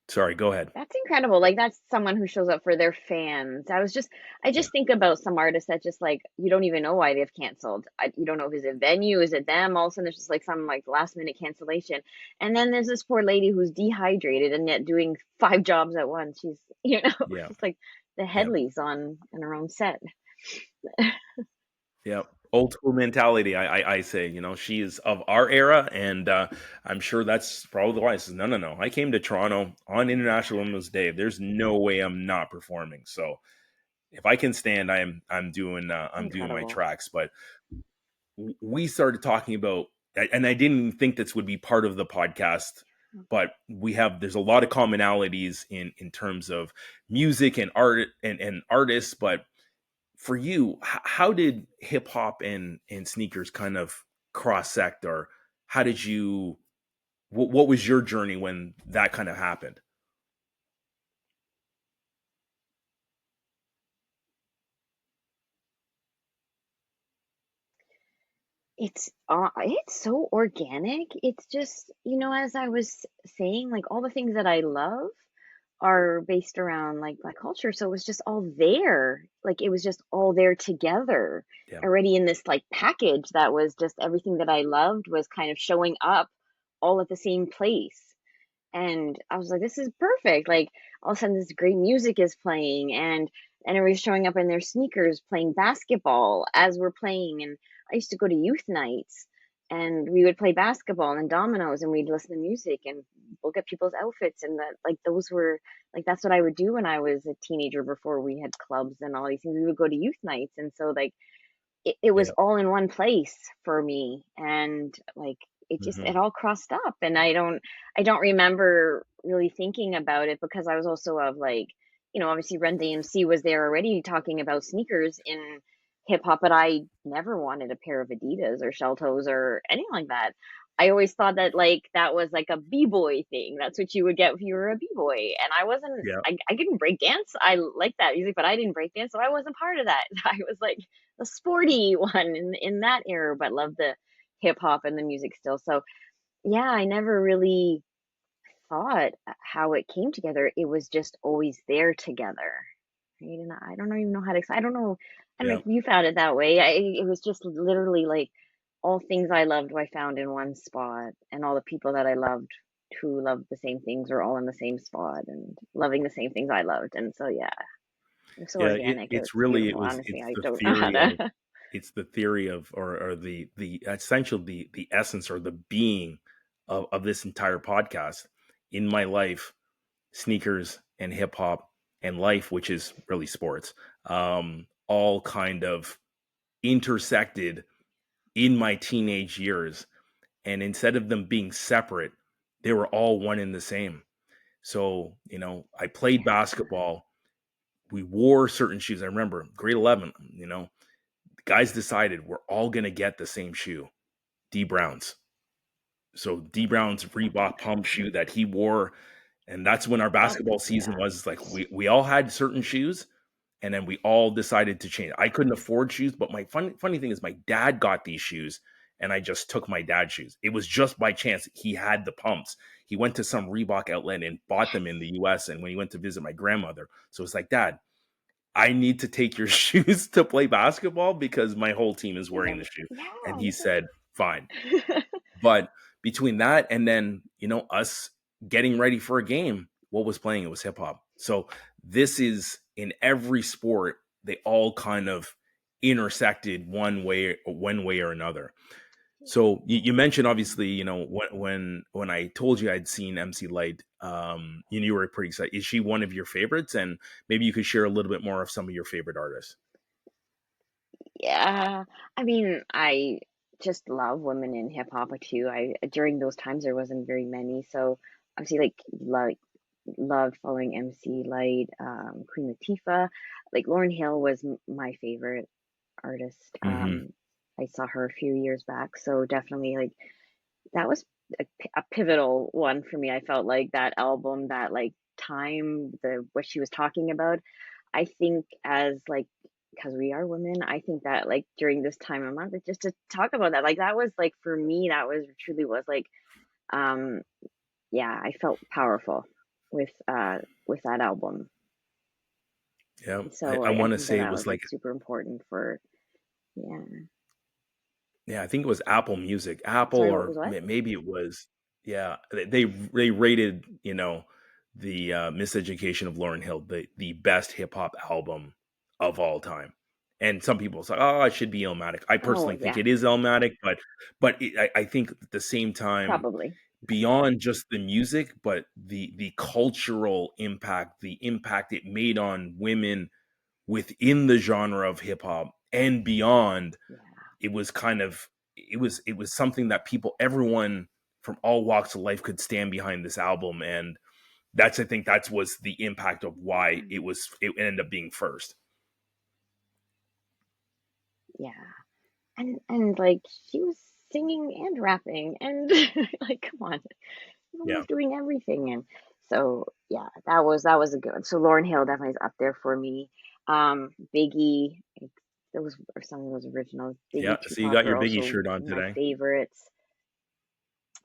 Sorry, go ahead. that's incredible. Like that's someone who shows up for their fans. I Yeah, just think about some artists that just like you don't even know why they've canceled. You don't know if it's a venue, is it them? All of a sudden, there's just like some like last minute cancellation, and then there's this poor lady who's dehydrated and yet doing five jobs at once. She's yeah, she's like the yeah, Headleys on her own set. yeah. Old school mentality. I say, she is of our era, and I'm sure that's probably why. I says, no, no, no. I came to Toronto on International Women's Day. There's no way I'm not performing. So if I can stand, I'm doing my Incredible. tracks. But we started talking about, and I didn't think this would be part of the podcast, but there's a lot of commonalities in terms of music and art and artists. But for you, how did hip hop and sneakers kind of cross sect, or how did you? What was your journey when that kind of happened? It's so organic. It's just, as I was saying, like all the things that I love are based around like Black culture. So it was just all there. Like it was just all there together Yeah. already in this like package that was just everything that I loved was kind of showing up all at the same place. And I was like, this is perfect. Like all of a sudden this great music is playing and everybody's showing up in their sneakers playing basketball as we're playing. And I used to go to youth nights and we would play basketball and dominoes and we'd listen to music and look at people's outfits and that like those were like that's what I would do when I was a teenager before we had clubs and all these things. We would go to youth nights and so like it was Yeah. all in one place for me and like Hmm. it all crossed up and I don't remember really thinking about it because I was also of like obviously Run DMC was there already talking about sneakers in hip hop but I never wanted a pair of Adidas or shell toes or anything like that. I always thought that like that was like a b-boy thing. That's what you would get if you were a b-boy and I wasn't Yeah. I didn't break dance. I like that music but I didn't break dance so I wasn't part of that. I was like the sporty one in that era, but love the hip hop and the music still. So yeah, I never really thought how it came together. It was just always there together. Right? And I don't even know how to explain. I don't know Yeah. if you found it that way. It was just literally like all things I loved I found in one spot, and all the people that I loved who loved the same things were all in the same spot and loving the same things I loved. And so yeah, it was so Yeah, organic. It was it's really beautiful. Honestly, it's I the don't know how theory of, to. or the essential, the essence or the being of this entire podcast. In my life, sneakers and hip hop and life, which is really sports, all kind of intersected in my teenage years. And instead of them being separate, they were all one and the same. So, I played Yeah. basketball. We wore certain shoes. I remember grade 11, the guys decided we're all going to get the same shoe, D Brown's. So D Brown's Reebok pump shoe that he wore. And that's when our Oh, basketball season yeah. was like, we all had certain shoes, and then we all decided to change. I couldn't afford shoes, but my funny thing is my dad got these shoes and I just took my dad's shoes. It was just by chance he had the pumps. He went to some Reebok outlet and bought them in the US, and when he went to visit my grandmother. So it's like, Dad, I need to take your shoes to play basketball because my whole team is He's wearing like, the shoe. And he yeah. said, fine. But between that and then, us getting ready for a game, what was playing? It was hip hop. So this is in every sport, they all kind of intersected one way or another. So you mentioned obviously, when I told you I'd seen MC Light, you were pretty excited. Is she one of your favorites? And maybe you could share a little bit more of some of your favorite artists. Yeah. I mean, I just love women in hip hop too. I during those times there wasn't very many, so obviously like loved following MC Light, Queen Latifah. Like Lauryn Hill was my favorite artist. Hmm. I saw her a few years back, so definitely like that was a pivotal one for me. I felt like that album, that like time, the what she was talking about. I think as like because we are women, I think that like during this time of month, like, just to talk about that, like that was like for me, that was truly was like um yeah, I felt powerful with that album. Yeah, So I I want to think that say it that was was like, like super important for yeah. yeah, I think it was Apple Music, Apple, Sorry, what or was what? maybe it was, yeah, they rated, the Miseducation of Lauryn Hill the best hip hop album of all time. And some people say, oh, it should be Illmatic. I Oh personally think yeah, it is Illmatic, but I think at the same time, probably. beyond just the music, but the cultural impact, the impact it made on women within the genre of hip hop and beyond, Yeah. it was kind of, it was something that people, everyone from all walks of life could stand behind this album. And I think that was the impact of why Yeah. it ended up being first. Yeah. And like she was singing and rapping and like come on. She Yeah. was doing everything and so yeah, that was a good one. So Lauryn Hill definitely is up there for me. Biggie, there was some of those originals. Yeah, Biggie, so you Tupac got your are Biggie also shirt on my today. favorites.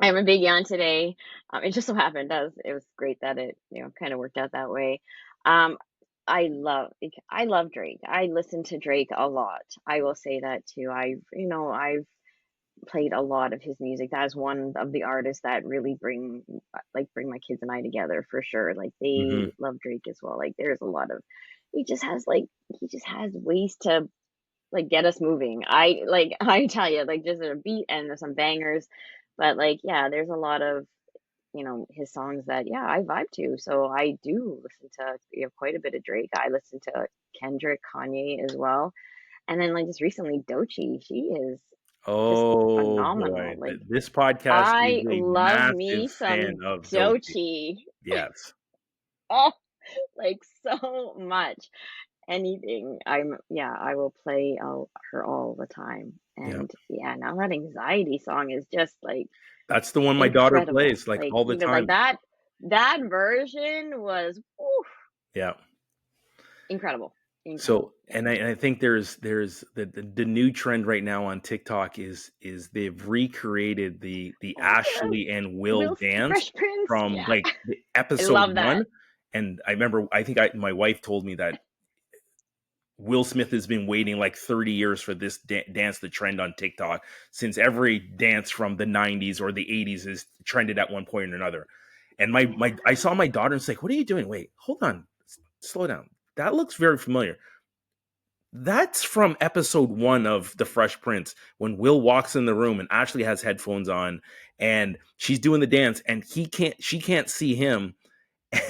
I am a Biggie on today. It just so happened as it was great that it, kind of worked out that way. Um, I love Drake. I listen to Drake a lot. I will say that too. I've played a lot of his music. That is one of the artists that really bring my kids and I together for sure. Like Hmm. they love Drake as well. Like there's a lot of he just has like he just has ways to like get us moving. I tell you, like just a beat and there's some bangers. But like yeah, there's a lot of his songs that yeah I vibe to. So I do listen to quite a bit of Drake. I listen to Kendrick, Kanye as well, and then like just recently Doechii. She is just Oh boy, phenomenal. Like this podcast is I a love massive me fan some of Dochi. Doechii. Yes. Oh, like so much. Anything. I will play her all the time. Yeah. And yeah, now that anxiety song is just like That's the one my daughter incredible. plays like Like all the even like time. that version was oof, Yeah. incredible. So, Incredible. Yeah. and I think there's the new trend right now on TikTok is they've recreated the Oh, the Ashley and Will Will dance Fresh Prince. from Yeah. like the I episode love that. one. And I remember, I think my wife told me that Will Smith has been waiting like 30 years for this dance to trend on TikTok, since every dance from the 90s or the 80s is trended at one point or another. And I saw my daughter and say, "What are you doing? Wait, hold on, slow down. That looks very familiar." That's from episode one of The Fresh Prince, when Will walks in the room and Ashley has headphones on and she's doing the dance and she can't see him.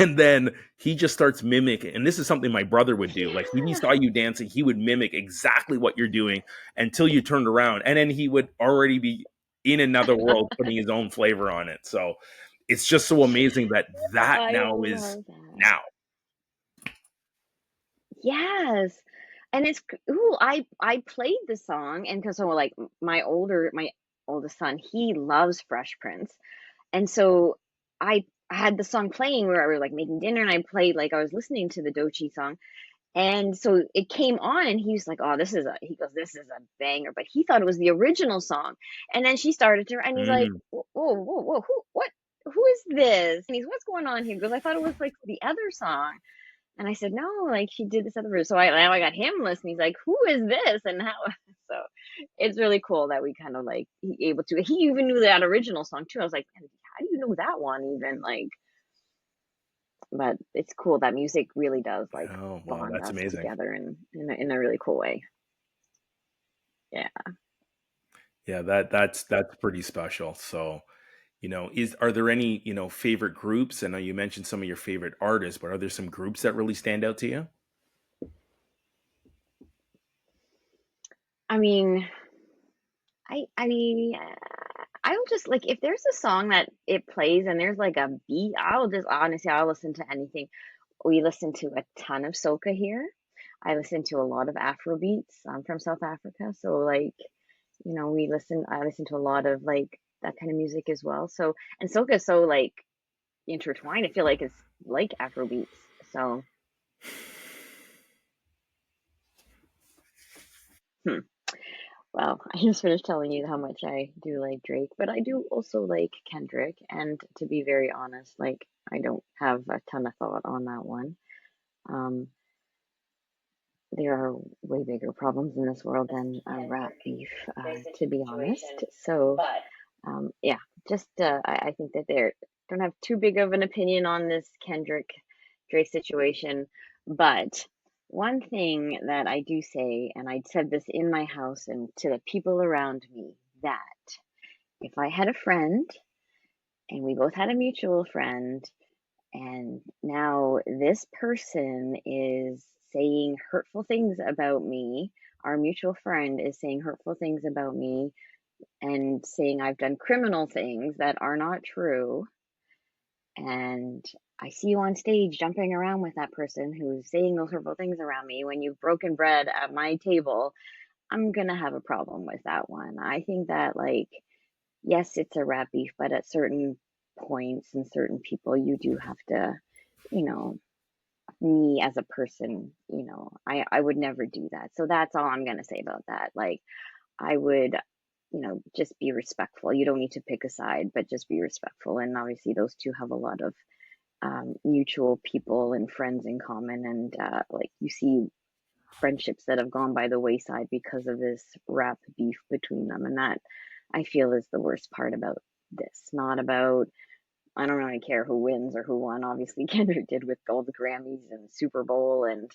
And then he just starts mimicking. And this is something my brother would do. Like if he Yeah. saw you dancing, he would mimic exactly what you're doing until you turned around. And then he would already be in another world putting his own flavor on it. So it's just so amazing that that I now is love that. now. Yes. And ooh, I played the song and because so like my oldest son, he loves Fresh Prince. And so I had the song playing where we were like making dinner and I played like I was listening to the Doechii song. And so it came on and he was like, "Oh, he goes, this is a banger." But he thought it was the original song. And then she started to and he's like, Mm. "Whoa, whoa, whoa, who is this?" And he's, "What's going on here?" He goes, "I thought it was like the other song." And I said, "No, like she did this other version." So now I got him listening. He's like, "Who is this?" And how? So it's really cool that we kind of like he able to. He even knew that original song too. I was like, "Man, how do you know that one?" Even like, but it's cool that music really does like Oh, wow, bond that's us amazing. together in a really cool way. Yeah. Yeah, that's pretty special. So, is are there any, favorite groups? I know you mentioned some of your favorite artists, but are there some groups that really stand out to you? I mean, I'll just like if there's a song that it plays and there's like a beat, I'll just honestly I'll listen to anything. We listen to a ton of soca here. I listen to a lot of Afro beats. I'm from South Africa, so like, I listen to a lot of like that kind of music as well. So, and soca is so like intertwined. I feel like it's like Afro beats. So, hmm. Well, I just finished telling you how much I do like Drake, but I do also like Kendrick. And to be very honest, like I don't have a ton of thought on that one. Um, there are way bigger problems in this world than a rap beef, to be honest. So, yeah, just I think that they don't have too big of an opinion on this Kendrick Drake situation, but one thing that I do say, and I said this in my house and to the people around me, that if I had a friend and we both had a mutual friend, and now this person is saying hurtful things about me, our mutual friend is saying hurtful things about me and saying I've done criminal things that are not true, and I see you on stage jumping around with that person who's saying those hurtful things around me when you've broken bread at my table, I'm gonna have a problem with that one. I think that, like, yes, it's a rap beef, but at certain points and certain people, you do have to, you know, me as a person, I would never do that. So that's all I'm gonna say about that. Like, I would, just be respectful. You don't need to pick a side, but just be respectful. And obviously, those two have a lot of mutual people and friends in common. And like, you see friendships that have gone by the wayside because of this rap beef between them. And that, I feel, is the worst part about this. Not about, I don't really care who wins or who won. Obviously, Kendrick did with all the Grammys and Super Bowl and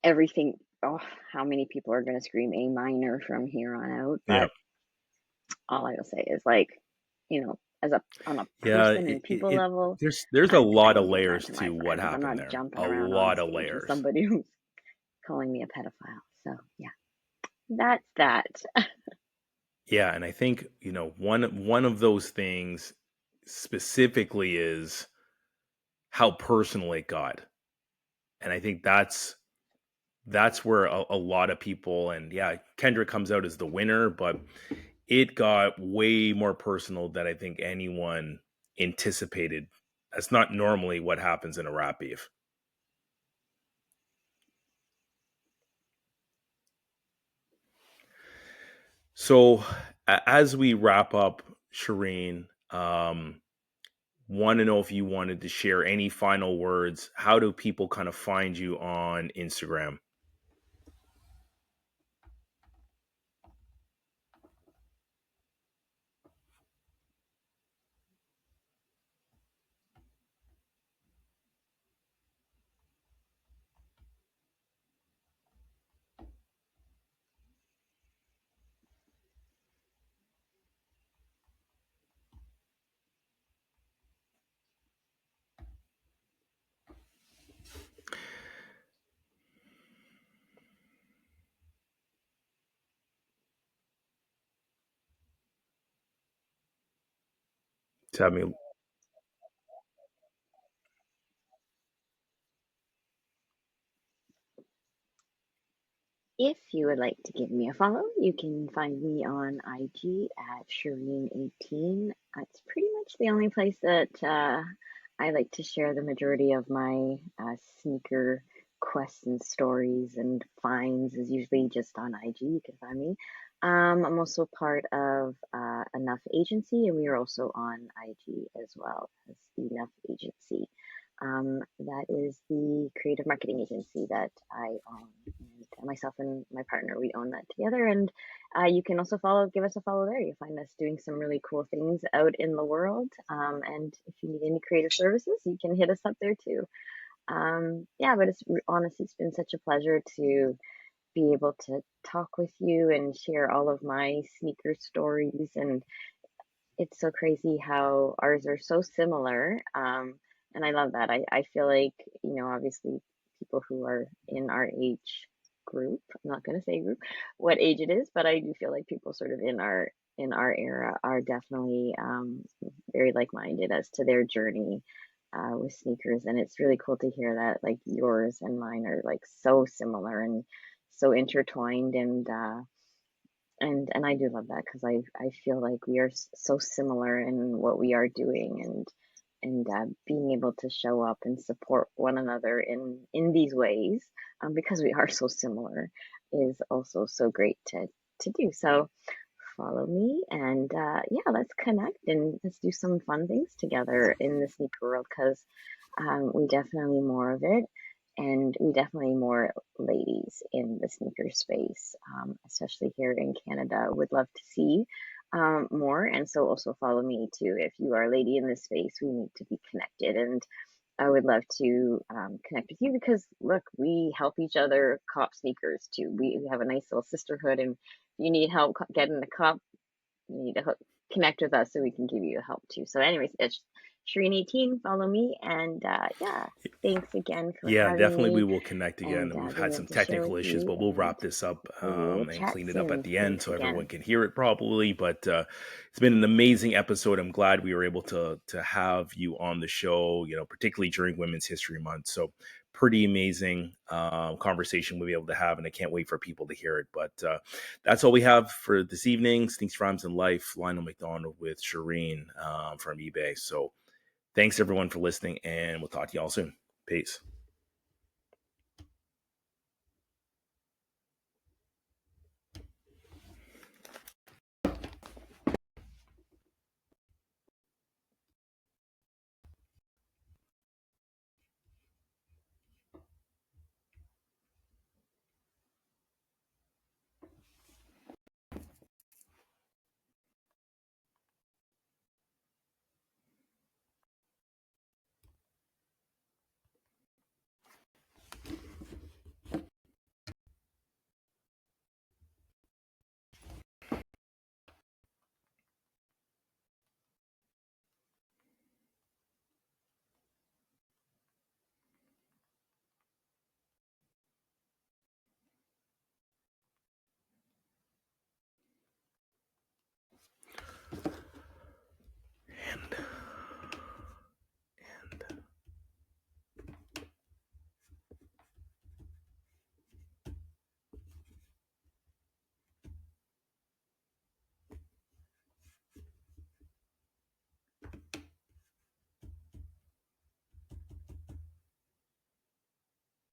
everything. Oh, how many people are going to scream A minor from here on out? Yeah. But all I will say is, like, as a on a Yeah, person and people level, there's a I lot of don't give that layers to my to what friends. I'm happened not there. jumping A around on lot of stage with layers. somebody who's calling me a pedophile. So yeah, that's that. Yeah, and I think, one of those things specifically is how personal it got. And I think that's where a lot of people, and yeah, Kendrick comes out as the winner, but it got way more personal than I think anyone anticipated. That's not normally what happens in a rap beef. So as we wrap up, Shireen, want to know if you wanted to share any final words. How do people kind of find you on Instagram? Tell me. If you would like to give me a follow, you can find me on IG at Shireen18. It's pretty much the only place that I like to share the majority of my sneaker quests and stories and finds, is usually just on IG. You can find me. I'm also part of Enough Agency, and we are also on IG as well as Enough Agency. That is the creative marketing agency that I own. And myself and my partner, we own that together. And you can also give us a follow there. You'll find us doing some really cool things out in the world. And if you need any creative services, you can hit us up there too. Yeah, but honestly, it's been such a pleasure to be able to talk with you and share all of my sneaker stories. And it's so crazy how ours are so similar. And I love that. I feel like, obviously people who are in our age group, I'm not going to say group, what age it is, but I do feel like people sort of in our era are definitely very like-minded as to their journey with sneakers. And it's really cool to hear that, like, yours and mine are like so similar and so intertwined. And And I do love that because I feel like we are so similar in what we are doing, and being able to show up and support one another in these ways, because we are so similar, is also so great to do. So follow me, and yeah, let's connect and let's do some fun things together in the sneaker world, because we definitely more of it, and we definitely more ladies in the sneaker space, especially here in Canada. Would love to see more, and so also follow me too. If you are a lady in this space, we need to be connected, and I would love to connect with you, because look, we help each other cop sneakers too. We have a nice little sisterhood, and if you need help getting the cop, you need to connect with us so we can give you help too. So, anyways, it's Shireen18. Follow me, and yeah, thanks again for Yeah, having definitely we me will connect again. and And we've had being some able to share technical with issues, you. but we'll And wrap this up we will and chat clean it up at soon. the end Thanks so everyone again. can hear it properly. But it's been an amazing episode. I'm glad we were able to have you on the show, particularly during Women's History Month. So pretty amazing conversation we'll be able to have, and I can't wait for people to hear it. But that's all we have for this evening. Sneaks, Rhymes, and Life, Lionel McDonald with Shireen from eBay. So thanks everyone for listening, and we'll talk to you all soon. Peace.